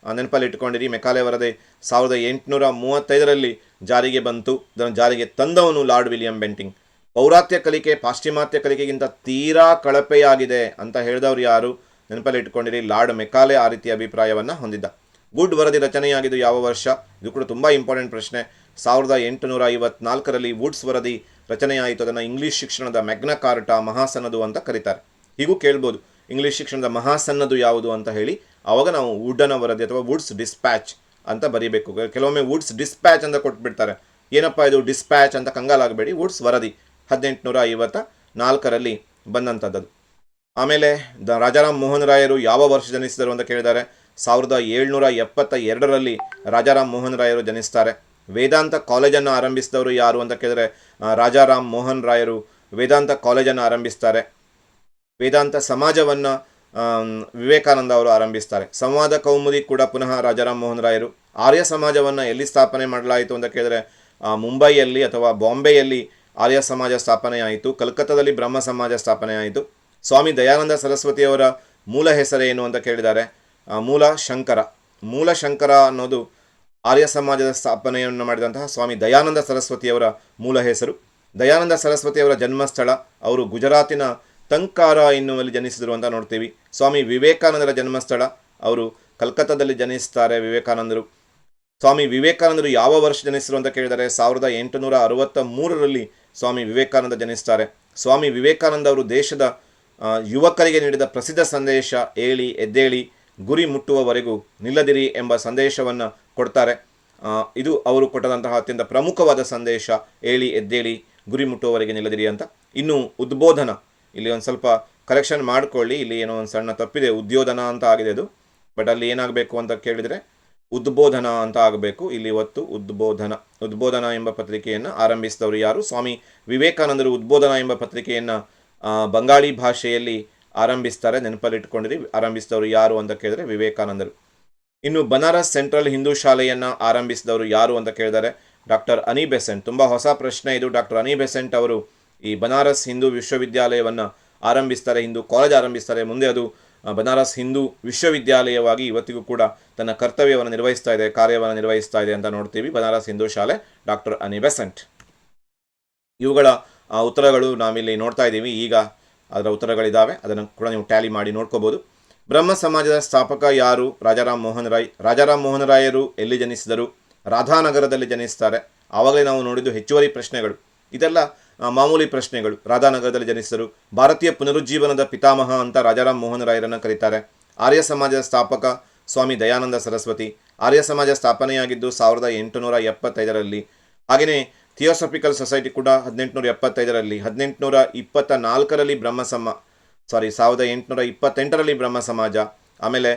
S1: ನೆನಪಲ್ಲಿ ಇಟ್ಕೊಂಡಿರಿ. ಮೆಕಾಲೆ ವರದಿ 1835ರಲ್ಲಿ ಜಾರಿಗೆ ಬಂತು. ಇದನ್ನು ಜಾರಿಗೆ ತಂದವನು ಲಾರ್ಡ್ ವಿಲಿಯಂ ಬೆಂಟಿಂಗ್. ಪೌರಾತ್ಯ ಕಲಿಕೆ ಪಾಶ್ಚಿಮಾತ್ಯ ಕಲಿಕೆಗಿಂತ ತೀರಾ ಕಳಪೆಯಾಗಿದೆ ಅಂತ ಹೇಳಿದವರು ಯಾರು? ನೆನಪಲ್ಲಿ ಇಟ್ಕೊಂಡಿರಿ, ಲಾರ್ಡ್ ಮೆಕಾಲೆ ಆ ರೀತಿಯ ಅಭಿಪ್ರಾಯವನ್ನು ಹೊಂದಿದ್ದ. ಗುಡ್ ವರದಿ ರಚನೆಯಾಗಿದ್ದು ಯಾವ ವರ್ಷ? ಇದು ಕೂಡ ತುಂಬ ಇಂಪಾರ್ಟೆಂಟ್ ಪ್ರಶ್ನೆ. 1854ರಲ್ಲಿ ವುಡ್ಸ್ ವರದಿ ರಚನೆಯಾಯಿತು. ಅದನ್ನು ಇಂಗ್ಲೀಷ್ ಶಿಕ್ಷಣದ ಮ್ಯಾಗ್ನಾ ಕಾರ್ಟಾ, ಮಹಾಸನ್ನದು ಅಂತ ಕರೀತಾರೆ. ಹೀಗೂ ಕೇಳ್ಬೋದು, ಇಂಗ್ಲೀಷ್ ಶಿಕ್ಷಣದ ಮಹಾಸನ್ನದು ಯಾವುದು ಅಂತ ಹೇಳಿ. ಆವಾಗ ನಾವು ವುಡ್ಡನ ವರದಿ ಅಥವಾ ವುಡ್ಸ್ ಡಿಸ್ಪ್ಯಾಚ್ ಅಂತ ಬರೀಬೇಕು. ಕೆಲವೊಮ್ಮೆ ವುಡ್ಸ್ ಡಿಸ್ಪ್ಯಾಚ್ ಅಂತ ಕೊಟ್ಬಿಡ್ತಾರೆ. ಏನಪ್ಪ ಇದು ಡಿಸ್ಪ್ಯಾಚ್ ಅಂತ ಕಂಗಾಲಾಗಬೇಡಿ. ವುಡ್ಸ್ ವರದಿ 1854ರಲ್ಲಿ ಬಂದಂಥದ್ದು. ಆಮೇಲೆ ರಾಜಾರಾಮ್ ಮೋಹನ್ ರಾಯರು ಯಾವ ವರ್ಷ ಜನಿಸಿದರು ಅಂತ ಕೇಳಿದ್ದಾರೆ. 1772ರಲ್ಲಿ ರಾಜಾರಾಮ್ ಮೋಹನ್ ರಾಯರು ಜನಿಸ್ತಾರೆ. ವೇದಾಂತ ಕಾಲೇಜನ್ನು ಆರಂಭಿಸಿದವರು ಯಾರು ಅಂತ ಕೇಳಿದರೆ ರಾಜಾರಾಮ್ ಮೋಹನ್ ರಾಯರು ವೇದಾಂತ ಕಾಲೇಜನ್ನು ಆರಂಭಿಸ್ತಾರೆ. ವೇದಾಂತ ಸಮಾಜವನ್ನು ವಿವೇಕಾನಂದ ಅವರು ಆರಂಭಿಸ್ತಾರೆ. ಸಂವಾದ ಕೌಮುದಿ ಕೂಡ ಪುನಃ ರಾಜಾರಾಮ್ ಮೋಹನ್ ರಾಯರು. ಆರ್ಯ ಸಮಾಜವನ್ನು ಎಲ್ಲಿ ಸ್ಥಾಪನೆ ಮಾಡಲಾಯಿತು ಅಂತ ಕೇಳಿದರೆ ಮುಂಬೈಯಲ್ಲಿ ಅಥವಾ ಬಾಂಬೆಯಲ್ಲಿ ಆರ್ಯ ಸಮಾಜ ಸ್ಥಾಪನೆಯಾಯಿತು. ಕಲ್ಕತ್ತಾದಲ್ಲಿ ಬ್ರಹ್ಮ ಸಮಾಜ ಸ್ಥಾಪನೆಯಾಯಿತು. ಸ್ವಾಮಿ ದಯಾನಂದ ಸರಸ್ವತಿಯವರ ಮೂಲ ಹೆಸರೇನು ಅಂತ ಕೇಳಿದ್ದಾರೆ. ಮೂಲ ಶಂಕರ ಅನ್ನೋದು ಆರ್ಯ ಸಮಾಜದ ಸ್ಥಾಪನೆಯನ್ನು ಮಾಡಿದಂತಹ ಸ್ವಾಮಿ ದಯಾನಂದ ಸರಸ್ವತಿಯವರ ಮೂಲ ಹೆಸರು. ದಯಾನಂದ ಸರಸ್ವತಿಯವರ ಜನ್ಮಸ್ಥಳ ಅವರು ಗುಜರಾತಿನ ತಂಕಾರ ಎನ್ನುವಲ್ಲಿ ಜನಿಸಿದರು ಅಂತ ನೋಡ್ತೀವಿ. ಸ್ವಾಮಿ ವಿವೇಕಾನಂದರ ಜನ್ಮಸ್ಥಳ ಅವರು ಕಲ್ಕತ್ತಾದಲ್ಲಿ ಜನಿಸ್ತಾರೆ ವಿವೇಕಾನಂದರು. ಸ್ವಾಮಿ ವಿವೇಕಾನಂದರು ಯಾವ ವರ್ಷ ಜನಿಸಿದರು ಅಂತ ಕೇಳಿದರೆ 1863ರಲ್ಲಿ ಸ್ವಾಮಿ ವಿವೇಕಾನಂದ ಜನಿಸ್ತಾರೆ. ಸ್ವಾಮಿ ವಿವೇಕಾನಂದ ಅವರು ದೇಶದ ಯುವಕರಿಗೆ ನೀಡಿದ ಪ್ರಸಿದ್ಧ ಸಂದೇಶ ಏಳಿ ಎದ್ದೇಳಿ ಗುರಿ ಮುಟ್ಟುವವರೆಗೂ ನಿಲ್ಲದಿರಿ ಎಂಬ ಸಂದೇಶವನ್ನು ಕೊಡ್ತಾರೆ. ಇದು ಅವರು ಕೊಟ್ಟದಂತಹ ಅತ್ಯಂತ ಪ್ರಮುಖವಾದ ಸಂದೇಶ, ಏಳಿ ಎದ್ದೇಳಿ ಗುರಿ ಮುಟ್ಟುವವರೆಗೆ ನಿಲ್ಲದಿರಿ ಅಂತ. ಇನ್ನು ಉದ್ಬೋಧನ, ಇಲ್ಲಿ ಒಂದು ಸ್ವಲ್ಪ ಕರೆಕ್ಷನ್ ಮಾಡ್ಕೊಳ್ಳಿ, ಇಲ್ಲಿ ಏನೋ ಒಂದು ಸಣ್ಣ ತಪ್ಪಿದೆ, ಉದ್ಯೋಧನ ಅಂತ ಆಗಿದೆ ಅದು, ಬಟ್ ಅಲ್ಲಿ ಏನಾಗಬೇಕು ಅಂತ ಕೇಳಿದರೆ ಉದ್ಬೋಧನ ಅಂತ ಆಗಬೇಕು. ಇಲ್ಲಿ ಇವತ್ತು ಉದ್ಬೋಧನ ಎಂಬ ಪತ್ರಿಕೆಯನ್ನು ಆರಂಭಿಸಿದವರು ಯಾರು? ಸ್ವಾಮಿ ವಿವೇಕಾನಂದರು ಉದ್ಬೋಧನ ಎಂಬ ಪತ್ರಿಕೆಯನ್ನು ಬಂಗಾಳಿ ಭಾಷೆಯಲ್ಲಿ ಆರಂಭಿಸ್ತಾರೆ, ನೆನಪಲ್ಲಿಟ್ಕೊಂಡಿರಿ. ಆರಂಭಿಸಿದವರು ಯಾರು ಅಂತ ಕೇಳಿದರೆ ವಿವೇಕಾನಂದರು. ಇನ್ನು ಬನಾರಸ್ ಸೆಂಟ್ರಲ್ ಹಿಂದೂ ಶಾಲೆಯನ್ನು ಆರಂಭಿಸಿದವರು ಯಾರು ಅಂತ ಕೇಳಿದರೆ ಡಾಕ್ಟರ್ ಅನಿ ಬೆಸೆಂಟ್. ತುಂಬ ಹೊಸ ಪ್ರಶ್ನೆ ಇದು. ಡಾಕ್ಟರ್ ಅನಿ ಬೆಸೆಂಟ್ ಅವರು ಈ ಬನಾರಸ್ ಹಿಂದೂ ವಿಶ್ವವಿದ್ಯಾಲಯವನ್ನು ಆರಂಭಿಸ್ತಾರೆ, ಹಿಂದೂ ಕಾಲೇಜ್ ಆರಂಭಿಸ್ತಾರೆ. ಮುಂದೆ ಅದು ಬನಾರಸ್ ಹಿಂದೂ ವಿಶ್ವವಿದ್ಯಾಲಯವಾಗಿ ಇವತ್ತಿಗೂ ಕೂಡ ತನ್ನ ಕರ್ತವ್ಯವನ್ನು ನಿರ್ವಹಿಸ್ತಾ ಇದೆ, ಕಾರ್ಯವನ್ನು ನಿರ್ವಹಿಸ್ತಾ ಇದೆ ಅಂತ ನೋಡ್ತೀವಿ. ಬನಾರಸ್ ಹಿಂದೂ ಶಾಲೆ, ಡಾಕ್ಟರ್ ಅನಿ ಬೆಸೆಂಟ್. ಇವುಗಳ ಉತ್ತರಗಳು ನಾವಿಲ್ಲಿ ನೋಡ್ತಾ ಇದ್ದೀವಿ. ಈಗ ಅದರ ಉತ್ತರಗಳಿದ್ದಾವೆ, ಅದನ್ನು ಕೂಡ ನೀವು ಟ್ಯಾಲಿ ಮಾಡಿ ನೋಡ್ಕೋಬೋದು. ಬ್ರಹ್ಮ ಸಮಾಜದ ಸ್ಥಾಪಕ ಯಾರು? ರಾಜಾರಾಮ್ ಮೋಹನ್ ರಾಯ್. ರಾಜಾರಾಮ್ ಮೋಹನ್ ರಾಯರು ಎಲ್ಲಿ ಜನಿಸಿದರು? ರಾಧಾನಗರದಲ್ಲಿ ಜನಿಸ್ತಾರೆ. ಆವಾಗಲೇ ನಾವು ನೋಡಿದ್ದು ಹೆಚ್ಚುವರಿ ಪ್ರಶ್ನೆಗಳು, ಇದೆಲ್ಲ ಮಾಮೂಲಿ ಪ್ರಶ್ನೆಗಳು. ರಾಧಾನಗರದಲ್ಲಿ ಜನಿಸಿದರು. ಭಾರತೀಯ ಪುನರುಜ್ಜೀವನದ ಪಿತಾಮಹ ಅಂತ ರಾಜಾರಾಮ್ ಮೋಹನ್ ರಾಯರನ್ನು ಕರೀತಾರೆ. ಆರ್ಯ ಸಮಾಜದ ಸ್ಥಾಪಕ ಸ್ವಾಮಿ ದಯಾನಂದ ಸರಸ್ವತಿ. ಆರ್ಯ ಸಮಾಜ ಸ್ಥಾಪನೆಯಾಗಿದ್ದು 1875ರಲ್ಲಿ. ಹಾಗೆಯೇ ಥಿಯೋಸಫಿಕಲ್ ಸೊಸೈಟಿ ಕೂಡ 1875ರಲ್ಲಿ. 1824ರಲ್ಲಿ 1828ರಲ್ಲಿ ಬ್ರಹ್ಮ ಸಮಾಜ. ಆಮೇಲೆ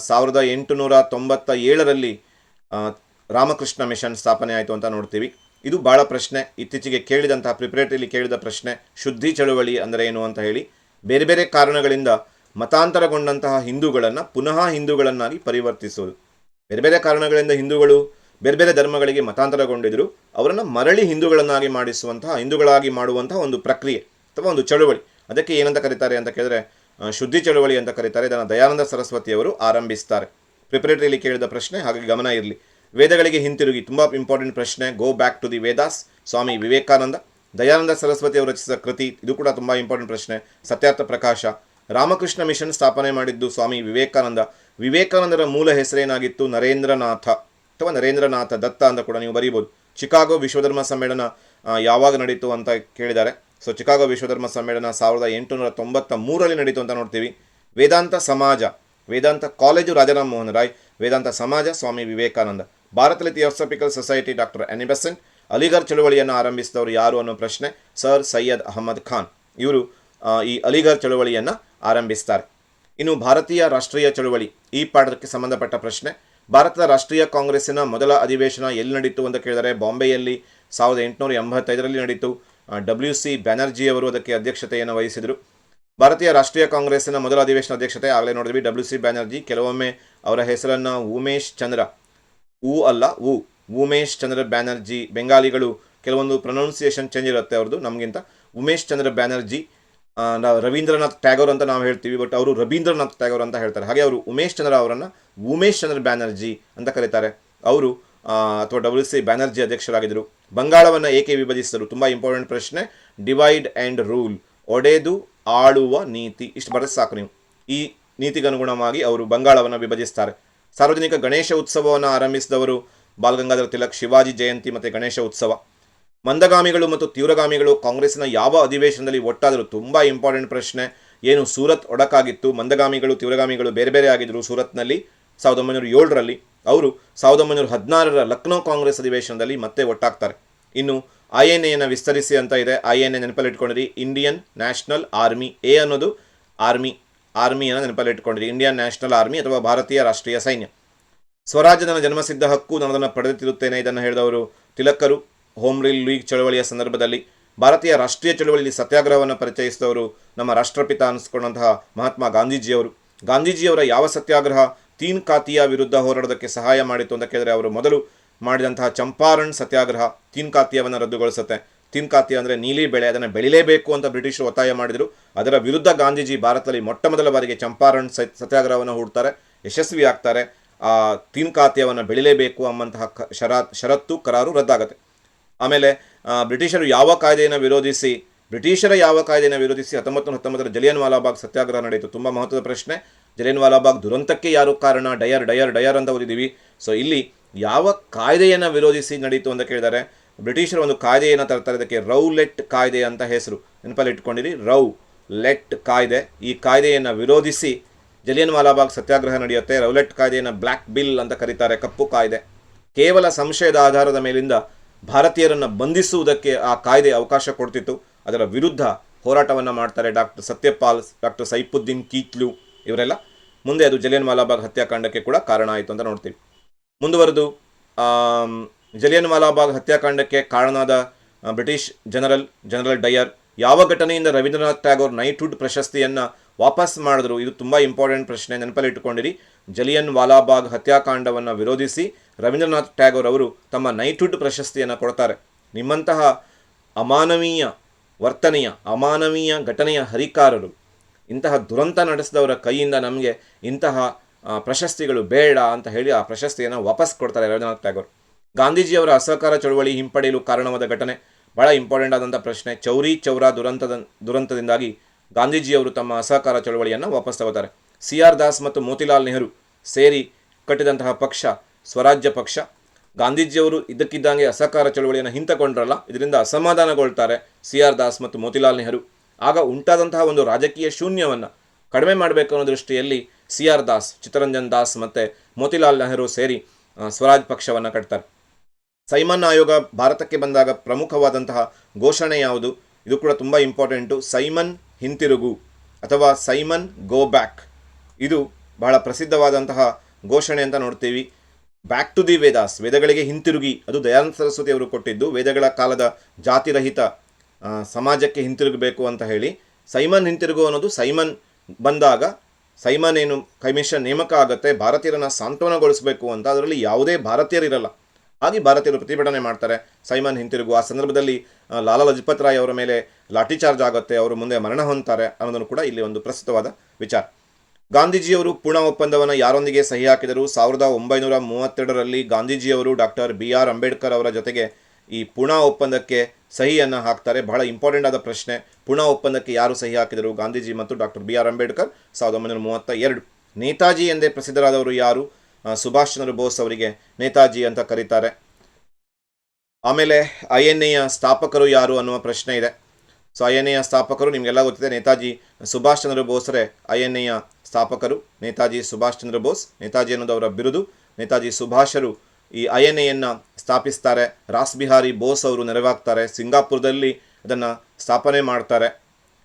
S1: 1897ರಲ್ಲಿ ರಾಮಕೃಷ್ಣ ಮಿಷನ್ ಸ್ಥಾಪನೆ ಆಯಿತು ಅಂತ ನೋಡ್ತೀವಿ. ಇದು ಭಾಳ ಪ್ರಶ್ನೆ, ಇತ್ತೀಚೆಗೆ ಕೇಳಿದಂತಹ ಪ್ರಿಪರೇಟರಿಲಿ ಕೇಳಿದ ಪ್ರಶ್ನೆ, ಶುದ್ಧಿ ಚಳುವಳಿ ಅಂದರೆ ಏನು ಅಂತ ಹೇಳಿ. ಬೇರೆ ಬೇರೆ ಕಾರಣಗಳಿಂದ ಮತಾಂತರಗೊಂಡಂತಹ ಹಿಂದೂಗಳನ್ನು ಪುನಃ ಹಿಂದೂಗಳನ್ನಾಗಿ ಪರಿವರ್ತಿಸೋದು. ಬೇರೆ ಬೇರೆ ಕಾರಣಗಳಿಂದ ಹಿಂದೂಗಳು ಬೇರೆ ಬೇರೆ ಧರ್ಮಗಳಿಗೆ ಮತಾಂತರಗೊಂಡಿದ್ರು, ಅವರನ್ನು ಮರಳಿ ಹಿಂದೂಗಳನ್ನಾಗಿ ಹಿಂದೂಗಳಾಗಿ ಮಾಡುವಂತಹ ಒಂದು ಪ್ರಕ್ರಿಯೆ ಅಥವಾ ಒಂದು ಚಳುವಳಿ. ಅದಕ್ಕೆ ಏನಂತ ಕರೀತಾರೆ ಅಂತ ಕೇಳಿದ್ರೆ ಶುದ್ಧಿ ಚಳುವಳಿ ಅಂತ ಕರೀತಾರೆ. ಇದನ್ನು ದಯಾನಂದ ಸರಸ್ವತಿಯವರು ಆರಂಭಿಸ್ತಾರೆ. ಪ್ರಿಪರೇಟರಿಲಿ ಕೇಳಿದ ಪ್ರಶ್ನೆ, ಹಾಗಾಗಿ ಗಮನ ಇರಲಿ. ವೇದಗಳಿಗೆ ಹಿಂತಿರುಗಿ, ತುಂಬ ಇಂಪಾರ್ಟೆಂಟ್ ಪ್ರಶ್ನೆ. Go back to the Vedas. Swami Vivekananda. Dayananda Saraswati ಅವರು ರಚಿಸಿದ ಕೃತಿ, ಇದು ಕೂಡ ತುಂಬ ಇಂಪಾರ್ಟೆಂಟ್ ಪ್ರಶ್ನೆ. ಸತ್ಯಾರ್ಥ ಪ್ರಕಾಶ. ರಾಮಕೃಷ್ಣ ಮಿಷನ್ ಸ್ಥಾಪನೆ ಮಾಡಿದ್ದು ಸ್ವಾಮಿ ವಿವೇಕಾನಂದ. ವಿವೇಕಾನಂದರ ಮೂಲ ಹೆಸರೇನಾಗಿತ್ತು? ನರೇಂದ್ರನಾಥ ಅಥವಾ ನರೇಂದ್ರನಾಥ ದತ್ತ ಅಂತ ಕೂಡ ನೀವು ಬರೀಬೋದು. ಚಿಕಾಗೋ ವಿಶ್ವಧರ್ಮ ಸಮ್ಮೇಳನ ಯಾವಾಗ ನಡೀತು ಅಂತ ಕೇಳಿದ್ದಾರೆ. ಸೊ ಚಿಕಾಗೋ ವಿಶ್ವಧರ್ಮ ಸಮ್ಮೇಳನ 1893ರಲ್ಲಿ ನಡೀತು ಅಂತ ನೋಡ್ತೀವಿ. ವೇದಾಂತ ಸಮಾಜ, ವೇದಾಂತ ಕಾಲೇಜು ರಾಜಾರಾಮ್ ಮೋಹನ್ ರಾಯ್, ವೇದಾಂತ ಸಮಾಜ ಸ್ವಾಮಿ ವಿವೇಕಾನಂದ. ಭಾರತದಲ್ಲಿ theosophical society doctor Annie Besant. Aligarh ಚಳುವಳಿಯನ್ನು ಆರಂಭಿಸಿದವರು ಯಾರು ಅನ್ನೋ ಪ್ರಶ್ನೆ, ಸರ್ ಸೈಯದ್ ಅಹಮದ್ ಖಾನ್. ಇವರು ಈ ಅಲಿಗರ್ ಚಳುವಳಿಯನ್ನು ಆರಂಭಿಸ್ತಾರೆ. ಇನ್ನು ಭಾರತೀಯ ರಾಷ್ಟ್ರೀಯ ಚಳುವಳಿ, ಈ ಪಾಠಕ್ಕೆ ಸಂಬಂಧಪಟ್ಟ ಪ್ರಶ್ನೆ. ಭಾರತದ ರಾಷ್ಟ್ರೀಯ ಕಾಂಗ್ರೆಸ್ಸಿನ ಮೊದಲ ಅಧಿವೇಶನ ಎಲ್ಲಿ ನಡೀತು ಅಂತ ಕೇಳಿದರೆ ಬಾಂಬೆಯಲ್ಲಿ 1885ರಲ್ಲಿ ನಡೀತು. WC ಬ್ಯಾನರ್ಜಿಯವರು ಅದಕ್ಕೆ ಅಧ್ಯಕ್ಷತೆಯನ್ನು ವಹಿಸಿದರು. ಭಾರತೀಯ ರಾಷ್ಟ್ರೀಯ ಕಾಂಗ್ರೆಸ್ಸಿನ ಮೊದಲ ಅಧಿವೇಶನ ಅಧ್ಯಕ್ಷತೆ ಆಗಲೇ ನೋಡಿದ್ವಿ, WC ಬ್ಯಾನರ್ಜಿ. ಕೆಲವೊಮ್ಮೆ ಅವರ ಹೆಸರನ್ನು ಉಮೇಶ್ ಚಂದ್ರ, ಉಮೇಶ್ ಚಂದ್ರ ಬ್ಯಾನರ್ಜಿ. ಬೆಂಗಾಲಿಗಳು ಕೆಲವೊಂದು ಪ್ರೊನೌನ್ಸಿಯೇಷನ್ ಚೇಂಜ್ ಇರುತ್ತೆ ಅವ್ರದ್ದು ನಮಗಿಂತ. ಉಮೇಶ್ ಚಂದ್ರ ಬ್ಯಾನರ್ಜಿ. ರವೀಂದ್ರನಾಥ್ ಟ್ಯಾಗೋರ್ ಅಂತ ನಾವು ಹೇಳ್ತೀವಿ, ಬಟ್ ಅವರು ರವೀಂದ್ರನಾಥ್ ಟ್ಯಾಗೋರ್ ಅಂತ ಹೇಳ್ತಾರೆ. ಹಾಗೆ ಅವರು ಉಮೇಶ್ ಚಂದ್ರ ಅವರನ್ನು ಉಮೇಶ್ ಚಂದ್ರ ಬ್ಯಾನರ್ಜಿ ಅಂತ ಕರೀತಾರೆ. ಅವರು ಅಥವಾ WC ಬ್ಯಾನರ್ಜಿ ಅಧ್ಯಕ್ಷರಾಗಿದ್ದರು. ಬಂಗಾಳವನ್ನು ಏಕೆ ವಿಭಜಿಸಿದರು? ತುಂಬ ಇಂಪಾರ್ಟೆಂಟ್ ಪ್ರಶ್ನೆ. ಡಿವೈಡ್ ಆ್ಯಂಡ್ ರೂಲ್, ಒಡೆದು ಆಳುವ ನೀತಿ, ಇಷ್ಟು ಬರೆದು ಸಾಕು ನೀವು. ಈ ನೀತಿಗನುಗುಣವಾಗಿ ಅವರು ಬಂಗಾಳವನ್ನು ವಿಭಜಿಸ್ತಾರೆ. ಸಾರ್ವಜನಿಕ ಗಣೇಶ ಉತ್ಸವವನ್ನು ಆರಂಭಿಸಿದವರು ಬಾಲಗಂಗಾಧರ ತಿಲಕ್. ಶಿವಾಜಿ ಜಯಂತಿ ಮತ್ತು ಗಣೇಶ ಉತ್ಸವ. ಮಂದಗಾಮಿಗಳು ಮತ್ತು ತೀವ್ರಗಾಮಿಗಳು ಕಾಂಗ್ರೆಸ್ಸಿನ ಯಾವ ಅಧಿವೇಶನದಲ್ಲಿ ಒಟ್ಟಾದರು? ತುಂಬ ಇಂಪಾರ್ಟೆಂಟ್ ಪ್ರಶ್ನೆ. ಏನು ಸೂರತ್ ಒಡಕಾಗಿತ್ತು. ಮಂದಗಾಮಿಗಳು ತೀವ್ರಗಾಮಿಗಳು ಬೇರೆ ಬೇರೆ ಆಗಿದ್ದರು ಸೂರತ್ನಲ್ಲಿ 1907ರಲ್ಲಿ. ಅವರು 1916ರ ಲಕ್ನೋ ಕಾಂಗ್ರೆಸ್ ಅಧಿವೇಶನದಲ್ಲಿ ಮತ್ತೆ ಒಟ್ಟಾಗ್ತಾರೆ. ಇನ್ನು INAಯನ್ನು ವಿಸ್ತರಿಸಿ ಅಂತ ಇದೆ. INA ನೆನಪಲ್ಲಿ ಇಟ್ಕೊಂಡಿರಿ, ಇಂಡಿಯನ್ ನ್ಯಾಷನಲ್ ಆರ್ಮಿ. ಎ ಅನ್ನೋದು ಆರ್ಮಿಯನ್ನು ನೆನಪಲ್ಲಿ ಇಟ್ಕೊಂಡಿರಿ, ಇಂಡಿಯನ್ ನ್ಯಾಷನಲ್ ಆರ್ಮಿ ಅಥವಾ ಭಾರತೀಯ ರಾಷ್ಟ್ರೀಯ ಸೈನ್ಯ. ಸ್ವರಾಜ್ಯ ನನ್ನ ಜನ್ಮಸಿದ್ಧ ಹಕ್ಕು, ನಾನು ಅದನ್ನು ಪಡೆದುತ್ತಿರುತ್ತೇನೆ, ಇದನ್ನು ಹೇಳಿದವರು ತಿಲಕರು ಹೋಮ್ ರೂಲ್ ಲೀಗ್ ಚಳವಳಿಯ ಸಂದರ್ಭದಲ್ಲಿ. ಭಾರತೀಯ ರಾಷ್ಟ್ರೀಯ ಚಳವಳಿಯಲ್ಲಿ ಸತ್ಯಾಗ್ರಹವನ್ನು ಪರಿಚಯಿಸಿದವರು ನಮ್ಮ ರಾಷ್ಟ್ರಪಿತ ಅನಿಸ್ಕೊಂಡಂತಹ ಮಹಾತ್ಮ ಗಾಂಧೀಜಿಯವರು. ಗಾಂಧೀಜಿಯವರ ಯಾವ ಸತ್ಯಾಗ್ರಹ ತೀನ್ ಖಾತಿಯ ವಿರುದ್ಧ ಹೋರಾಡೋದಕ್ಕೆ ಸಹಾಯ ಮಾಡಿತು ಅಂತ ಕೇಳಿದರೆ ಅವರು ಮೊದಲು ಮಾಡಿದಂತಹ ಚಂಪಾರಣ್ ಸತ್ಯಾಗ್ರಹ ತೀನ್ ಖಾತಿಯವನ್ನು ರದ್ದುಗೊಳಿಸುತ್ತೆ. ತೀನ್ ಖಾತಿಯ ಅಂದರೆ ನೀಲಿ ಬೆಳೆ, ಅದನ್ನು ಬೆಳಿಲೇಬೇಕು ಅಂತ ಬ್ರಿಟಿಷರು ಒತ್ತಾಯ ಮಾಡಿದರು. ಅದರ ವಿರುದ್ಧ ಗಾಂಧೀಜಿ ಭಾರತದಲ್ಲಿ ಮೊಟ್ಟ ಮೊದಲ ಬಾರಿಗೆ ಚಂಪಾರಣ್ ಸತ್ಯಾಗ್ರಹವನ್ನು ಹೂಡ್ತಾರೆ, ಯಶಸ್ವಿ ಆಗ್ತಾರೆ. ಆ ತೀನ್ ಖಾತಿಯವನ್ನು ಬೆಳಿಲೇಬೇಕು ಎಂಬಂತಹ ಷರತ್ತು ಕರಾರು ರದ್ದಾಗುತ್ತೆ. ಆಮೇಲೆ ಬ್ರಿಟಿಷರ ಯಾವ ಕಾಯ್ದೆಯನ್ನು ವಿರೋಧಿಸಿ 1919ರ ಜಲಿಯನ್ ವಾಲಾಬಾಗ್ ಸತ್ಯಾಗ್ರಹ ನಡೆಯಿತು? ತುಂಬ ಮಹತ್ವದ ಪ್ರಶ್ನೆ. ಜಲಿಯನ್ ವಾಲಾಬಾಗ್ ದುರಂತಕ್ಕೆ ಯಾರು ಕಾರಣ? ಡಯರ್ ಅಂತ ಓದಿದ್ದೀವಿ. ಸೊ ಇಲ್ಲಿ ಯಾವ ಕಾಯ್ದೆಯನ್ನು ವಿರೋಧಿಸಿ ನಡೀತು ಅಂತ ಕೇಳಿದ್ದಾರೆ. ಬ್ರಿಟಿಷರು ಒಂದು ಕಾಯ್ದೆಯನ್ನು ತರ್ತಾರೆ, ಇದಕ್ಕೆ ರೌಲೆಟ್ ಕಾಯ್ದೆ ಅಂತ ಹೆಸರು, ನೆನಪಲ್ಲಿ ಇಟ್ಕೊಂಡಿರಿ, ರೌಲೆಟ್ ಕಾಯ್ದೆ. ಈ ಕಾಯ್ದೆಯನ್ನು ವಿರೋಧಿಸಿ ಜಲಿಯನ್ ವಾಲಾಬಾಗ್ ಸತ್ಯಾಗ್ರಹ ನಡೆಯುತ್ತೆ. ರೌಲೆಟ್ ಕಾಯ್ದೆಯನ್ನು ಬ್ಲ್ಯಾಕ್ ಬಿಲ್ ಅಂತ ಕರೀತಾರೆ, ಕಪ್ಪು ಕಾಯ್ದೆ. ಕೇವಲ ಸಂಶಯದ ಆಧಾರದ ಮೇಲಿಂದ ಭಾರತೀಯರನ್ನು ಬಂಧಿಸುವುದಕ್ಕೆ ಆ ಕಾಯ್ದೆ ಅವಕಾಶ ಕೊಡ್ತಿತ್ತು. ಅದರ ವಿರುದ್ಧ ಹೋರಾಟವನ್ನು ಮಾಡ್ತಾರೆ ಡಾಕ್ಟರ್ ಸತ್ಯಪಾಲ್, ಡಾಕ್ಟರ್ ಸೈಫುದ್ದೀನ್ ಕೀತ್ಲು ಇವರೆಲ್ಲ. ಮುಂದೆ ಅದು ಜಲಿಯನ್ ವಾಲಾಬಾಗ್ ಹತ್ಯಾಕಾಂಡಕ್ಕೆ ಕೂಡ ಕಾರಣ ಆಯಿತು ಅಂತ ನೋಡ್ತೀವಿ. ಮುಂದುವರೆದು ಜಲಿಯನ್ ವಾಲಾಬಾಗ್ ಹತ್ಯಾಕಾಂಡಕ್ಕೆ ಕಾರಣವಾದ ಬ್ರಿಟಿಷ್ ಜನರಲ್ ಡಯರ್ ಯಾವ ಘಟನೆಯಿಂದ ರವೀಂದ್ರನಾಥ್ ಟ್ಯಾಗೋರ್ ನೈಟ್ಹುಡ್ ಪ್ರಶಸ್ತಿಯನ್ನು ವಾಪಸ್ ಮಾಡಿದ್ರು? ಇದು ತುಂಬ ಇಂಪಾರ್ಟೆಂಟ್ ಪ್ರಶ್ನೆ, ನೆನಪಲ್ಲಿ ಇಟ್ಟುಕೊಂಡಿರಿ. ಜಲಿಯನ್ ವಾಲಾಬಾಗ್ ಹತ್ಯಾಕಾಂಡವನ್ನು ವಿರೋಧಿಸಿ ರವೀಂದ್ರನಾಥ್ ಟ್ಯಾಗೋರ್ ಅವರು ತಮ್ಮ ನೈಟ್ಹುಡ್ ಪ್ರಶಸ್ತಿಯನ್ನು ಕೊಡ್ತಾರೆ. ನಿಮ್ಮಂತಹ ಅಮಾನವೀಯ ವರ್ತನೆಯ, ಅಮಾನವೀಯ ಘಟನೆಯ ಹರಿಕಾರರು, ಇಂತಹ ದುರಂತ ನಡೆಸಿದವರ ಕೈಯಿಂದ ನಮಗೆ ಇಂತಹ ಪ್ರಶಸ್ತಿಗಳು ಬೇಡ ಅಂತ ಹೇಳಿ ಆ ಪ್ರಶಸ್ತಿಯನ್ನು ವಾಪಸ್ ಕೊಡ್ತಾರೆ ರವೀಂದ್ರನಾಥ್ ಟ್ಯಾಗೋರ್. ಗಾಂಧೀಜಿಯವರ ಅಸಹಕಾರ ಚಳುವಳಿ ಹಿಂಪಡೆಯಲು ಕಾರಣವಾದ ಘಟನೆ ಬಹಳ ಇಂಪಾರ್ಟೆಂಟ್ ಆದಂಥ ಪ್ರಶ್ನೆ. ಚೌರಿ ಚೌರಾ ದುರಂತದಿಂದಾಗಿ ಗಾಂಧೀಜಿಯವರು ತಮ್ಮ ಅಸಹಕಾರ ಚಳುವಳಿಯನ್ನು ವಾಪಸ್ ತಗೋತಾರೆ. CR ದಾಸ್ ಮತ್ತು ಮೋತಿಲಾಲ್ ನೆಹರು ಸೇರಿ ಕಟ್ಟಿದಂತಹ ಪಕ್ಷ ಸ್ವರಾಜ್ಯ ಪಕ್ಷ. ಗಾಂಧೀಜಿಯವರು ಇದ್ದಕ್ಕಿದ್ದಂಗೆ ಅಸಹಕಾರ ಚಳುವಳಿಯನ್ನು ಹಿಂತಕೊಂಡ್ರಲ್ಲ, ಇದರಿಂದ ಅಸಮಾಧಾನಗೊಳ್ತಾರೆ CR ದಾಸ್ ಮತ್ತು ಮೋತಿಲಾಲ್ ನೆಹರು. ಆಗ ಉಂಟಾದಂತಹ ಒಂದು ರಾಜಕೀಯ ಶೂನ್ಯವನ್ನು ಕಡಿಮೆ ಮಾಡಬೇಕು ಅನ್ನೋ ದೃಷ್ಟಿಯಲ್ಲಿ CR ದಾಸ್, ಚಿತ್ತರಂಜನ್ ದಾಸ್ ಮತ್ತು ಮೋತಿಲಾಲ್ ನೆಹರು ಸೇರಿ ಸ್ವರಾಜ್ ಪಕ್ಷವನ್ನು ಕಟ್ತಾರೆ. ಸೈಮನ್ ಆಯೋಗ ಭಾರತಕ್ಕೆ ಬಂದಾಗ ಪ್ರಮುಖವಾದಂತಹ ಘೋಷಣೆ ಯಾವುದು? ಇದು ಕೂಡ ತುಂಬ ಇಂಪಾರ್ಟೆಂಟು. ಸೈಮನ್ ಹಿಂತಿರುಗು ಅಥವಾ ಸೈಮನ್ ಗೋ ಬ್ಯಾಕ್, ಇದು ಬಹಳ ಪ್ರಸಿದ್ಧವಾದಂತಹ ಘೋಷಣೆ ಅಂತ ನೋಡ್ತೀವಿ. ಬ್ಯಾಕ್ ಟು ದಿ ವೇದಾಸ್, ವೇದಗಳಿಗೆ ಹಿಂತಿರುಗಿ, ಅದು ದಯಾನಂದ ಸರಸ್ವತಿ ಅವರು ಕೊಟ್ಟಿದ್ದು. ವೇದಗಳ ಕಾಲದ ಜಾತಿರಹಿತ ಸಮಾಜಕ್ಕೆ ಹಿಂತಿರುಗಬೇಕು ಅಂತ ಹೇಳಿ. ಸೈಮನ್ ಹಿಂತಿರುಗು ಅನ್ನೋದು ಸೈಮನ್ ಬಂದಾಗ, ಸೈಮನ್ ಏನು ಕಮಿಷನ್ ನೇಮಕ ಆಗುತ್ತೆ, ಭಾರತೀಯರನ್ನು ಸಾಂತ್ವನಗೊಳಿಸಬೇಕು ಅಂತ. ಅದರಲ್ಲಿ ಯಾವುದೇ ಭಾರತೀಯರಿರಲ್ಲ, ಹಾಗೆ ಭಾರತೀಯರು ಪ್ರತಿಭಟನೆ ಮಾಡ್ತಾರೆ, ಸೈಮನ್ ಹಿಂತಿರುಗು. ಆ ಸಂದರ್ಭದಲ್ಲಿ ಲಾಲಾ ಲಜಪತ್ ರಾಯ್ ಅವರ ಮೇಲೆ ಲಾಠಿ ಚಾರ್ಜ್ ಆಗುತ್ತೆ, ಅವರು ಮುಂದೆ ಮರಣ ಹೊಂದ್ತಾರೆ ಅನ್ನೋದನ್ನು ಕೂಡ ಇಲ್ಲಿ ಒಂದು ಪ್ರಸ್ತುತವಾದ ವಿಚಾರ. ಗಾಂಧೀಜಿಯವರು ಪೂನಾ ಒಪ್ಪಂದವನ್ನು ಯಾರೊಂದಿಗೆ ಸಹಿ ಹಾಕಿದರು? 1932ರಲ್ಲಿ ಗಾಂಧೀಜಿಯವರು ಡಾಕ್ಟರ್ BR ಅಂಬೇಡ್ಕರ್ ಅವರ ಜೊತೆಗೆ ಈ ಪೂನಾ ಒಪ್ಪಂದಕ್ಕೆ ಸಹಿಯನ್ನು ಹಾಕ್ತಾರೆ. ಬಹಳ ಇಂಪಾರ್ಟೆಂಟ್ ಆದ ಪ್ರಶ್ನೆ. ಪೂನಾ ಒಪ್ಪಂದಕ್ಕೆ ಯಾರು ಸಹಿ ಹಾಕಿದರು? ಗಾಂಧೀಜಿ ಮತ್ತು ಡಾಕ್ಟರ್ BR ಅಂಬೇಡ್ಕರ್ 1932. ನೇತಾಜಿ ಎಂದೇ ಪ್ರಸಿದ್ಧರಾದವರು ಯಾರು? ಸುಭಾಷ್ ಚಂದ್ರ ಬೋಸ್ ಅವರಿಗೆ ನೇತಾಜಿ ಅಂತ ಕರೀತಾರೆ. ಆಮೇಲೆ INAಯ ಸ್ಥಾಪಕರು ಯಾರು ಅನ್ನುವ ಪ್ರಶ್ನೆ ಇದೆ. ಸೊ INAಯ ಸ್ಥಾಪಕರು ನಿಮಗೆಲ್ಲ ಗೊತ್ತಿದೆ, ನೇತಾಜಿ ಸುಭಾಷ್ ಚಂದ್ರ ಬೋಸ್ರೇ INAಯ ಸ್ಥಾಪಕರು. ನೇತಾಜಿ ಸುಭಾಷ್ ಚಂದ್ರ ಬೋಸ್, ನೇತಾಜಿ ಅನ್ನೋದು ಅವರ ಬಿರುದು. ನೇತಾಜಿ ಸುಭಾಷರು ಈ INAಯನ್ನು ಸ್ಥಾಪಿಸ್ತಾರೆ. ರಾಸ್ ಬಿಹಾರಿ ಬೋಸ್ ಅವರು ನೆರವಾಗ್ತಾರೆ. ಸಿಂಗಾಪುರದಲ್ಲಿ ಅದನ್ನು ಸ್ಥಾಪನೆ ಮಾಡ್ತಾರೆ.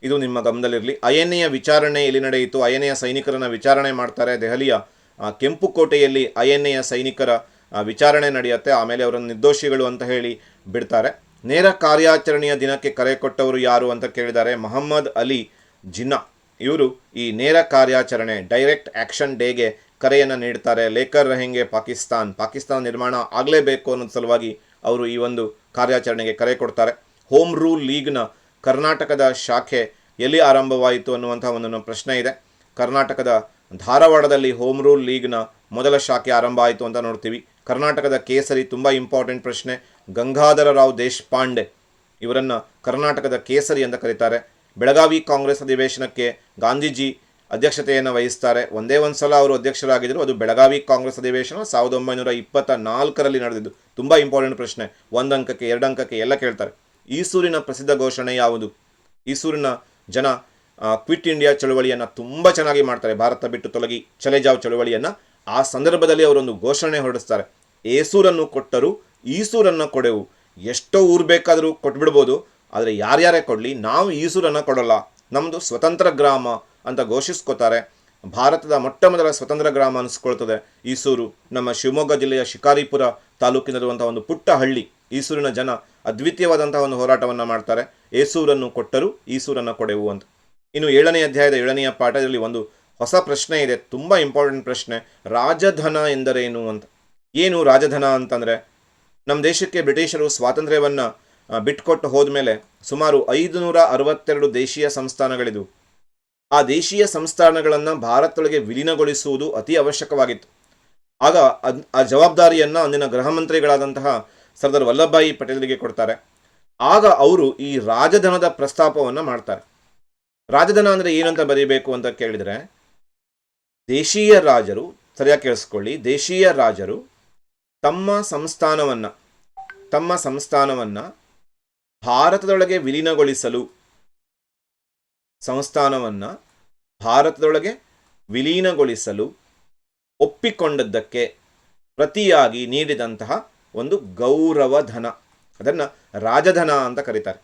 S1: ಇದು ನಿಮ್ಮ ಗಮನದಲ್ಲಿರಲಿ. INAಯ ವಿಚಾರಣೆ ಎಲ್ಲಿ ನಡೆಯಿತು? INAಯ ಸೈನಿಕರನ್ನು ವಿಚಾರಣೆ ಮಾಡ್ತಾರೆ. ದೆಹಲಿಯ ಕೆಂಪು ಕೋಟೆಯಲ್ಲಿ INAಯ ಸೈನಿಕರ ವಿಚಾರಣೆ ನಡೆಯುತ್ತೆ. ಆಮೇಲೆ ಅವರನ್ನು ನಿರ್ದೋಷಿಗಳು ಅಂತ ಹೇಳಿ ಬಿಡ್ತಾರೆ. ನೇರ ಕಾರ್ಯಾಚರಣೆಯ ದಿನಕ್ಕೆ ಕರೆ ಕೊಟ್ಟವರು ಯಾರು ಅಂತ ಕೇಳಿದ್ದಾರೆ. ಮೊಹಮ್ಮದ್ ಅಲಿ ಜಿನ್ನಾ ಇವರು ಈ ನೇರ ಕಾರ್ಯಾಚರಣೆ, ಡೈರೆಕ್ಟ್ ಆ್ಯಕ್ಷನ್ ಡೇಗೆ ಕರೆಯನ್ನು ನೀಡ್ತಾರೆ. ಲೇಕರ್ ರಹೆಂಗೆ ಪಾಕಿಸ್ತಾನ ನಿರ್ಮಾಣ ಆಗಲೇಬೇಕು ಅನ್ನೋದು ಸಲುವಾಗಿ ಅವರು ಈ ಒಂದು ಕಾರ್ಯಾಚರಣೆಗೆ ಕರೆ ಕೊಡ್ತಾರೆ. ಹೋಮ್ ರೂಲ್ ಲೀಗ್ನ ಕರ್ನಾಟಕದ ಶಾಖೆ ಎಲ್ಲಿ ಆರಂಭವಾಯಿತು ಅನ್ನುವಂಥ ಒಂದು ಪ್ರಶ್ನೆ ಇದೆ. ಕರ್ನಾಟಕದ ಧಾರವಾಡದಲ್ಲಿ ಹೋಮ್ ರೂಲ್ ಲೀಗ್ನ ಮೊದಲ ಶಾಖೆ ಆರಂಭ ಆಯಿತು ಅಂತ ನೋಡ್ತೀವಿ. ಕರ್ನಾಟಕದ ಕೇಸರಿ ತುಂಬ ಇಂಪಾರ್ಟೆಂಟ್ ಪ್ರಶ್ನೆ. ಗಂಗಾಧರ ರಾವ್ ದೇಶಪಾಂಡೆ ಇವರನ್ನು ಕರ್ನಾಟಕದ ಕೇಸರಿ ಅಂತ ಕರೀತಾರೆ. ಬೆಳಗಾವಿ ಕಾಂಗ್ರೆಸ್ ಅಧಿವೇಶನಕ್ಕೆ ಗಾಂಧೀಜಿ ಅಧ್ಯಕ್ಷತೆಯನ್ನು ವಹಿಸ್ತಾರೆ. ಒಂದೇ ಒಂದು ಸಲ ಅವರು ಅಧ್ಯಕ್ಷರಾಗಿದ್ದರು, ಅದು ಬೆಳಗಾವಿ ಕಾಂಗ್ರೆಸ್ ಅಧಿವೇಶನ 1924ರಲ್ಲಿ ನಡೆದಿದ್ದು. ತುಂಬ ಇಂಪಾರ್ಟೆಂಟ್ ಪ್ರಶ್ನೆ, 1 ಅಂಕಕ್ಕೆ 2 ಅಂಕಕ್ಕೆ ಎಲ್ಲ ಕೇಳ್ತಾರೆ. ಈಸೂರಿನ ಪ್ರಸಿದ್ಧ ಘೋಷಣೆ ಯಾವುದು? ಈಸೂರಿನ ಜನ ಕ್ವಿಟ್ ಇಂಡಿಯಾ ಚಳುವಳಿಯನ್ನು ತುಂಬ ಚೆನ್ನಾಗಿ ಮಾಡ್ತಾರೆ. ಭಾರತ ಬಿಟ್ಟು ತೊಲಗಿ, ಚಲೆ ಜಾವ್ ಚಳುವಳಿಯನ್ನು. ಆ ಸಂದರ್ಭದಲ್ಲಿ ಅವರೊಂದು ಘೋಷಣೆ ಹೊರಡಿಸ್ತಾರೆ, ಏಸೂರನ್ನು ಕೊಟ್ಟರು ಈಸೂರನ್ನು ಕೊಡೆವು. ಎಷ್ಟೋ ಊರು ಬೇಕಾದರೂ ಕೊಟ್ಬಿಡ್ಬೋದು, ಆದರೆ ಯಾರ್ಯಾರೇ ಕೊಡಲಿ ನಾವು ಈಸೂರನ್ನು ಕೊಡೋಲ್ಲ, ನಮ್ಮದು ಸ್ವತಂತ್ರ ಗ್ರಾಮ ಅಂತ ಘೋಷಿಸ್ಕೋತಾರೆ. ಭಾರತದ ಮೊಟ್ಟ ಮೊದಲ ಸ್ವತಂತ್ರ ಗ್ರಾಮ ಅನಿಸ್ಕೊಳ್ತದೆ ಈಸೂರು. ನಮ್ಮ ಶಿವಮೊಗ್ಗ ಜಿಲ್ಲೆಯ ಶಿಕಾರಿಪುರ ತಾಲೂಕಿನಲ್ಲಿರುವಂಥ ಒಂದು ಪುಟ್ಟ ಹಳ್ಳಿ. ಈಸೂರಿನ ಜನ ಅದ್ವಿತೀಯವಾದಂತಹ ಒಂದು ಹೋರಾಟವನ್ನು ಮಾಡ್ತಾರೆ, ಏಸೂರನ್ನು ಕೊಟ್ಟರು ಈಸೂರನ್ನು ಕೊಡೆವು ಅಂತ. ಇನ್ನು 7ನೇ ಅಧ್ಯಾಯದ 7ನೆಯ ಪಾಠ, ಇದರಲ್ಲಿ ಒಂದು ಹೊಸ ಪ್ರಶ್ನೆ ಇದೆ, ತುಂಬ ಇಂಪಾರ್ಟೆಂಟ್ ಪ್ರಶ್ನೆ. ರಾಜಧನ ಎಂದರೇನು ಅಂತ. ಏನು ರಾಜಧನ ಅಂತಂದರೆ, ನಮ್ಮ ದೇಶಕ್ಕೆ ಬ್ರಿಟಿಷರು ಸ್ವಾತಂತ್ರ್ಯವನ್ನು ಬಿಟ್ಕೊಟ್ಟು ಹೋದ್ಮೇಲೆ ಸುಮಾರು 562 ದೇಶೀಯ ಸಂಸ್ಥಾನಗಳಿದ್ವು. ಆ ದೇಶೀಯ ಸಂಸ್ಥಾನಗಳನ್ನು ಭಾರತದೊಳಗೆ ವಿಲೀನಗೊಳಿಸುವುದು ಅತಿ ಅವಶ್ಯಕವಾಗಿತ್ತು. ಆಗ ಆ ಜವಾಬ್ದಾರಿಯನ್ನು ಅಂದಿನ ಗೃಹ ಮಂತ್ರಿಗಳಾದಂತಹ ಸರ್ದಾರ್ ವಲ್ಲಭಭಾಯಿ ಪಟೇಲರಿಗೆ ಕೊಡ್ತಾರೆ. ಆಗ ಅವರು ಈ ರಾಜಧನದ ಪ್ರಸ್ತಾಪವನ್ನು ಮಾಡ್ತಾರೆ. ರಾಜಧನ ಅಂದರೆ ಏನಂತ ಬರೀಬೇಕು ಅಂತ ಕೇಳಿದರೆ, ದೇಶೀಯ ರಾಜರು, ಸರಿಯಾಗಿ ಕೇಳಿಸ್ಕೊಳ್ಳಿ, ದೇಶೀಯ ರಾಜರು ತಮ್ಮ ಸಂಸ್ಥಾನವನ್ನು ಭಾರತದೊಳಗೆ ವಿಲೀನಗೊಳಿಸಲು ಒಪ್ಪಿಕೊಂಡದ್ದಕ್ಕೆ ಪ್ರತಿಯಾಗಿ ನೀಡಿದಂತಹ ಒಂದು ಗೌರವಧನ, ಅದನ್ನು ರಾಜಧನ ಅಂತ ಕರೀತಾರೆ.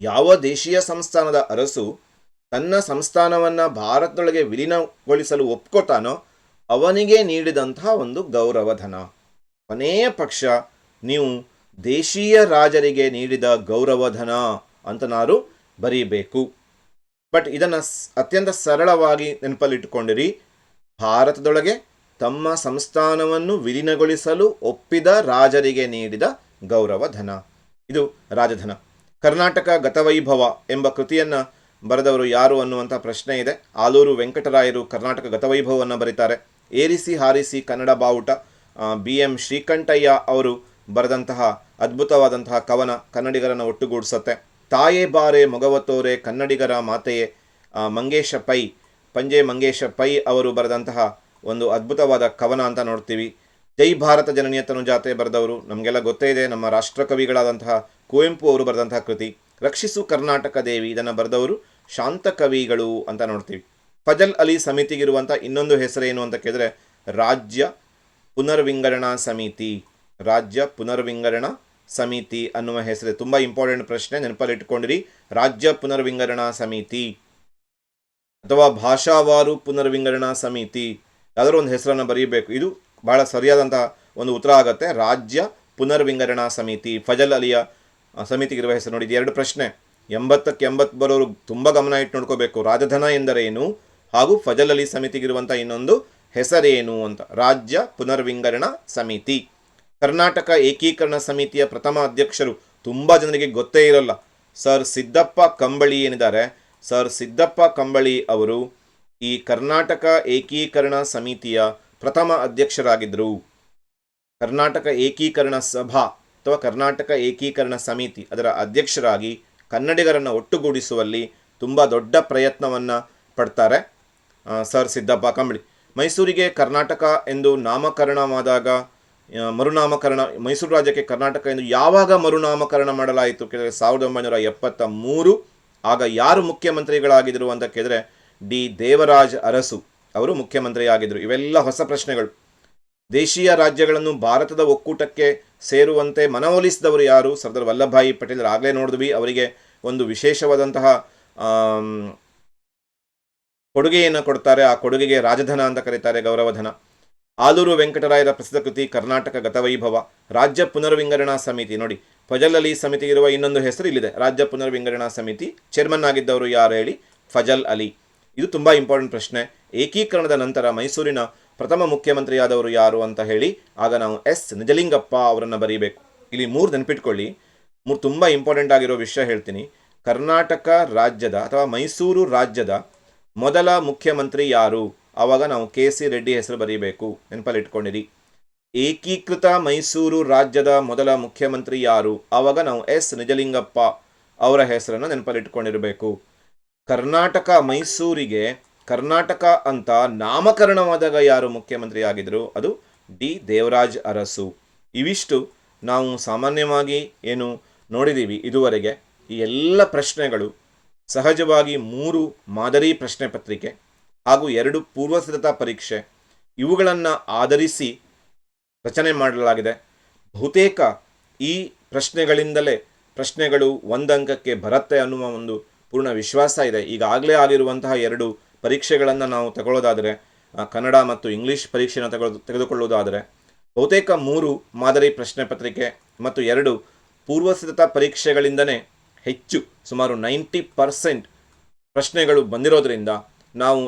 S1: ಯಾವ ದೇಶೀಯ ಸಂಸ್ಥಾನದ ಅರಸು ತನ್ನ ಸಂಸ್ಥಾನವನ್ನು ಭಾರತದೊಳಗೆ ವಿಲೀನಗೊಳಿಸಲು ಒಪ್ಕೋತಾನೋ ಅವನಿಗೆ ನೀಡಿದಂತಹ ಒಂದು ಗೌರವಧನ. ಕೊನೆಯ ಪಕ್ಷ ನೀವು ದೇಶೀಯ ರಾಜರಿಗೆ ನೀಡಿದ ಗೌರವಧನ ಅಂತ ನಾವು ಬರೀಬೇಕು. ಬಟ್ ಇದನ್ನು ಅತ್ಯಂತ ಸರಳವಾಗಿ ನೆನಪಲ್ಲಿಟ್ಟುಕೊಂಡಿರಿ. ಭಾರತದೊಳಗೆ ತಮ್ಮ ಸಂಸ್ಥಾನವನ್ನು ವಿಲೀನಗೊಳಿಸಲು ಒಪ್ಪಿದ ರಾಜರಿಗೆ ನೀಡಿದ ಗೌರವಧನ, ಇದು ರಾಜಧನ. ಕರ್ನಾಟಕ ಗತವೈಭವ ಎಂಬ ಕೃತಿಯನ್ನು ಬರೆದವರು ಯಾರು ಅನ್ನುವಂಥ ಪ್ರಶ್ನೆ ಇದೆ. ಆಲೂರು ವೆಂಕಟರಾಯರು ಕರ್ನಾಟಕ ಗತವೈಭವವನ್ನು ಬರೀತಾರೆ. ಏರಿಸಿ ಹಾರಿಸಿ ಕನ್ನಡ ಬಾವುಟ BM ಶ್ರೀಕಂಠಯ್ಯ ಅವರು ಬರೆದಂತಹ ಅದ್ಭುತವಾದಂತಹ ಕವನ ಕನ್ನಡಿಗರನ್ನು ಒಟ್ಟುಗೂಡಿಸುತ್ತೆ. ತಾಯೇ ಬಾರೆ ಮೊಗವತೋರೆ ಕನ್ನಡಿಗರ ಮಾತೆಯೇ ಪಂಜೆ ಮಂಗೇಶ ಪೈ ಅವರು ಬರೆದಂತಹ ಒಂದು ಅದ್ಭುತವಾದ ಕವನ ಅಂತ ನೋಡ್ತೀವಿ. ಜೈ ಭಾರತ ಜನನಿಯ ತನುಜಾತೆ ಬರೆದವರು ನಮಗೆಲ್ಲ ಗೊತ್ತೇ ಇದೆ, ನಮ್ಮ ರಾಷ್ಟ್ರಕವಿಗಳಾದಂತಹ ಕುವೆಂಪು ಅವರು ಬರೆದಂತಹ ಕೃತಿ. ರಕ್ಷಿಸು ಕರ್ನಾಟಕ ದೇವಿ, ಇದನ್ನು ಬರೆದವರು ಶಾಂತ ಕವಿಗಳು ಅಂತ ನೋಡ್ತೀವಿ. ಫಜಲ್ ಅಲಿ ಸಮಿತಿಗಿರುವಂಥ ಇನ್ನೊಂದು ಹೆಸರೇನು ಅಂತ ಕೇಳಿದ್ರೆ ರಾಜ್ಯ ಪುನರ್ವಿಂಗಡಣಾ ಸಮಿತಿ ಅನ್ನುವ ಹೆಸರು. ತುಂಬ ಇಂಪಾರ್ಟೆಂಟ್ ಪ್ರಶ್ನೆ, ನೆನಪಲ್ಲಿಟ್ಕೊಂಡಿರಿ. ರಾಜ್ಯ ಪುನರ್ವಿಂಗಡಣಾ ಸಮಿತಿ ಅಥವಾ ಭಾಷಾವಾರು ಪುನರ್ವಿಂಗಡಣಾ ಸಮಿತಿ, ಯಾವ್ದಾದ್ರು ಒಂದು ಹೆಸರನ್ನು ಬರೀಬೇಕು. ಇದು ಬಹಳ ಸರಿಯಾದಂತಹ ಒಂದು ಉತ್ತರ ಆಗುತ್ತೆ. ರಾಜ್ಯ ಪುನರ್ವಿಂಗಡಣಾ ಸಮಿತಿ, ಫಜಲ್ ಅಲಿಯ ಸಮಿತಿಗಿರುವ ಹೆಸರು. ನೋಡಿ, ಇದು 2 ಪ್ರಶ್ನೆ. 80ಕ್ಕೆ 80 ಬರೋರು ತುಂಬ ಗಮನ ಇಟ್ಟು ನೋಡ್ಕೋಬೇಕು. ರಾಜಧನ ಎಂದರೇನು ಹಾಗೂ ಫಜಲ್ ಅಲಿ ಸಮಿತಿಗಿರುವಂಥ ಇನ್ನೊಂದು ಹೆಸರೇನು ಅಂತ. ರಾಜ್ಯ ಪುನರ್ವಿಂಗಡಣಾ ಸಮಿತಿ. ಕರ್ನಾಟಕ ಏಕೀಕರಣ ಸಮಿತಿಯ ಪ್ರಥಮ ಅಧ್ಯಕ್ಷರು ತುಂಬ ಜನರಿಗೆ ಗೊತ್ತೇ ಇರಲ್ಲ. ಸರ್ ಸಿದ್ದಪ್ಪ ಕಂಬಳಿ ಏನಿದ್ದಾರೆ, ಸರ್ ಸಿದ್ದಪ್ಪ ಕಂಬಳಿ ಅವರು ಈ ಕರ್ನಾಟಕ ಏಕೀಕರಣ ಸಮಿತಿಯ ಪ್ರಥಮ ಅಧ್ಯಕ್ಷರಾಗಿದ್ದರು. ಕರ್ನಾಟಕ ಏಕೀಕರಣ ಸಭಾ ಅಥವಾ ಕರ್ನಾಟಕ ಏಕೀಕರಣ ಸಮಿತಿ ಅದರ ಅಧ್ಯಕ್ಷರಾಗಿ ಕನ್ನಡಿಗರನ್ನು ಒಟ್ಟುಗೂಡಿಸುವಲ್ಲಿ ತುಂಬ ದೊಡ್ಡ ಪ್ರಯತ್ನವನ್ನು ಪಡ್ತಾರೆ ಸರ್ ಸಿದ್ದಪ್ಪ ಕಂಬಳಿ. ಮೈಸೂರಿಗೆ ಕರ್ನಾಟಕ ಎಂದು ನಾಮಕರಣವಾದಾಗ ಮೈಸೂರು ರಾಜ್ಯಕ್ಕೆ ಕರ್ನಾಟಕ ಎಂದು ಯಾವಾಗ ಮರುನಾಮಕರಣ ಮಾಡಲಾಯಿತು ಕೇಳಿದರೆ 1973. ಆಗ ಯಾರು ಮುಖ್ಯಮಂತ್ರಿಗಳಾಗಿದ್ದರು ಅಂತ ಕೇಳಿದರೆ ಡಿ ದೇವರಾಜ್ ಅರಸು ಅವರು ಮುಖ್ಯಮಂತ್ರಿಯಾಗಿದ್ದರು. ಇವೆಲ್ಲ ಹೊಸ ಪ್ರಶ್ನೆಗಳು. ದೇಶೀಯ ರಾಜ್ಯಗಳನ್ನು ಭಾರತದ ಒಕ್ಕೂಟಕ್ಕೆ ಸೇರುವಂತೆ ಮನವೊಲಿಸಿದವರು ಯಾರು? ಸರ್ದಾರ್ ವಲ್ಲಭಭಾಯಿ ಪಟೇಲ್. ಆಗಲೇ ನೋಡಿದ್ವಿ, ಅವರಿಗೆ ಒಂದು ವಿಶೇಷವಾದಂತಹ ಕೊಡುಗೆಯನ್ನು ಕೊಡ್ತಾರೆ. ಆ ಕೊಡುಗೆಗೆ ರಾಜಧನ ಅಂತ ಕರೀತಾರೆ, ಗೌರವಧನ. ಆಲೂರು ವೆಂಕಟರಾಯರ ಪ್ರಸಿದ್ಧ ಕೃತಿ ಕರ್ನಾಟಕ ಗತವೈಭವ. ರಾಜ್ಯ ಪುನರ್ವಿಂಗಡಣಾ ಸಮಿತಿ, ನೋಡಿ ಫಜಲ್ ಅಲಿ ಸಮಿತಿಗಿರುವ ಇನ್ನೊಂದು ಹೆಸರು ಇಲ್ಲಿದೆ, ರಾಜ್ಯ ಪುನರ್ವಿಂಗಡಣಾ ಸಮಿತಿ. ಚೇರ್ಮನ್ ಆಗಿದ್ದವರು ಯಾರು ಹೇಳಿ? ಫಜಲ್ ಅಲಿ. ಇದು ತುಂಬ ಇಂಪಾರ್ಟೆಂಟ್ ಪ್ರಶ್ನೆ. ಏಕೀಕರಣದ ನಂತರ ಮೈಸೂರಿನ ಪ್ರಥಮ ಮುಖ್ಯಮಂತ್ರಿಯಾದವರು ಯಾರು ಅಂತ ಹೇಳಿ ಆಗ ನಾವು ಎಸ್ ನಿಜಲಿಂಗಪ್ಪ ಅವರನ್ನು ಬರೀಬೇಕು. ಇಲ್ಲಿ 3 ನೆನಪಿಟ್ಕೊಳ್ಳಿ. 3 ತುಂಬ ಇಂಪಾರ್ಟೆಂಟ್ ಆಗಿರೋ ವಿಷಯ ಹೇಳ್ತೀನಿ. ಕರ್ನಾಟಕ ರಾಜ್ಯದ ಅಥವಾ ಮೈಸೂರು ರಾಜ್ಯದ ಮೊದಲ ಮುಖ್ಯಮಂತ್ರಿ ಯಾರು? ಆವಾಗ ನಾವು KC ರೆಡ್ಡಿ ಹೆಸರು ಬರೀಬೇಕು, ನೆನಪಲ್ಲಿ ಇಟ್ಕೊಂಡಿರಿ. ಏಕೀಕೃತ ಮೈಸೂರು ರಾಜ್ಯದ ಮೊದಲ ಮುಖ್ಯಮಂತ್ರಿ ಯಾರು? ಆವಾಗ ನಾವು ಎಸ್ ನಿಜಲಿಂಗಪ್ಪ ಅವರ ಹೆಸರನ್ನು ನೆನಪಲ್ಲಿ ಇಟ್ಕೊಂಡಿರಬೇಕು. ಮೈಸೂರಿಗೆ ಕರ್ನಾಟಕ ಅಂತ ನಾಮಕರಣವಾದಾಗ ಯಾರು ಮುಖ್ಯಮಂತ್ರಿ ಆಗಿದ್ರು? ಅದು ಡಿ ದೇವರಾಜ್ ಅರಸು. ಇವಿಷ್ಟು ನಾವು ಸಾಮಾನ್ಯವಾಗಿ ಏನು ನೋಡಿದ್ದೀವಿ ಇದುವರೆಗೆ. ಈ ಎಲ್ಲ ಪ್ರಶ್ನೆಗಳು ಸಹಜವಾಗಿ 3 ಮಾದರಿ ಪ್ರಶ್ನೆ ಪತ್ರಿಕೆ ಹಾಗೂ 2 ಪೂರ್ವಸಿದ್ಧತಾ ಪರೀಕ್ಷೆ ಇವುಗಳನ್ನು ಆಧರಿಸಿ ರಚನೆ ಮಾಡಲಾಗಿದೆ. ಬಹುತೇಕ ಈ ಪ್ರಶ್ನೆಗಳಿಂದಲೇ ಪ್ರಶ್ನೆಗಳು 1 ಅಂಕಕ್ಕೆ ಬರುತ್ತೆ ಅನ್ನುವ ಒಂದು ಪೂರ್ಣ ವಿಶ್ವಾಸ ಇದೆ. ಈಗಾಗಲೇ ಆಗಿರುವಂತಹ 2 ಪರೀಕ್ಷೆಗಳನ್ನು ನಾವು ತಗೊಳ್ಳೋದಾದರೆ, ಕನ್ನಡ ಮತ್ತು ಇಂಗ್ಲೀಷ್ ಪರೀಕ್ಷೆಯನ್ನು ತೆಗೆದುಕೊಳ್ಳುವುದಾದರೆ ಬಹುತೇಕ 3 ಮಾದರಿ ಪ್ರಶ್ನೆ ಪತ್ರಿಕೆ ಮತ್ತು 2 ಪೂರ್ವಸಿದ್ಧತಾ ಪರೀಕ್ಷೆಗಳಿಂದನೇ ಹೆಚ್ಚು ಸುಮಾರು 90% ಪ್ರಶ್ನೆಗಳು ಬಂದಿರೋದ್ರಿಂದ ನಾವು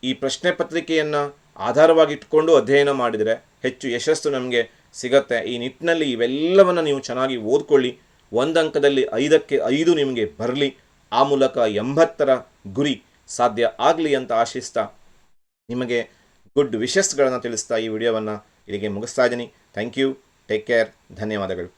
S1: ಈ ಪ್ರಶ್ನೆ ಪತ್ರಿಕೆಯನ್ನು ಆಧಾರವಾಗಿಟ್ಕೊಂಡು ಅಧ್ಯಯನ ಮಾಡಿದರೆ ಹೆಚ್ಚು ಯಶಸ್ಸು ನಮಗೆ ಸಿಗತ್ತೆ. ಈ ನಿಟ್ಟಿನಲ್ಲಿ ಇವೆಲ್ಲವನ್ನು ನೀವು ಚೆನ್ನಾಗಿ ಓದ್ಕೊಳ್ಳಿ. 1 ಅಂಕದಲ್ಲಿ 5ಕ್ಕೆ 5 ನಿಮಗೆ ಬರಲಿ. ಆ ಮೂಲಕ 80ರ ಗುರಿ ಸಾಧ್ಯ ಆಗಲಿ ಅಂತ ಆಶಿಸ್ತಾ ನಿಮಗೆ ಗುಡ್ ವಿಶಸ್ಗಳನ್ನು ತಿಳಿಸ್ತಾ ಈ ವಿಡಿಯೋವನ್ನು ಇಲ್ಲಿಗೆ ಮುಗಿಸ್ತಾ ಇದ್ದೀನಿ. ಥ್ಯಾಂಕ್ ಯು, ಟೇಕ್ ಕೇರ್, ಧನ್ಯವಾದಗಳು.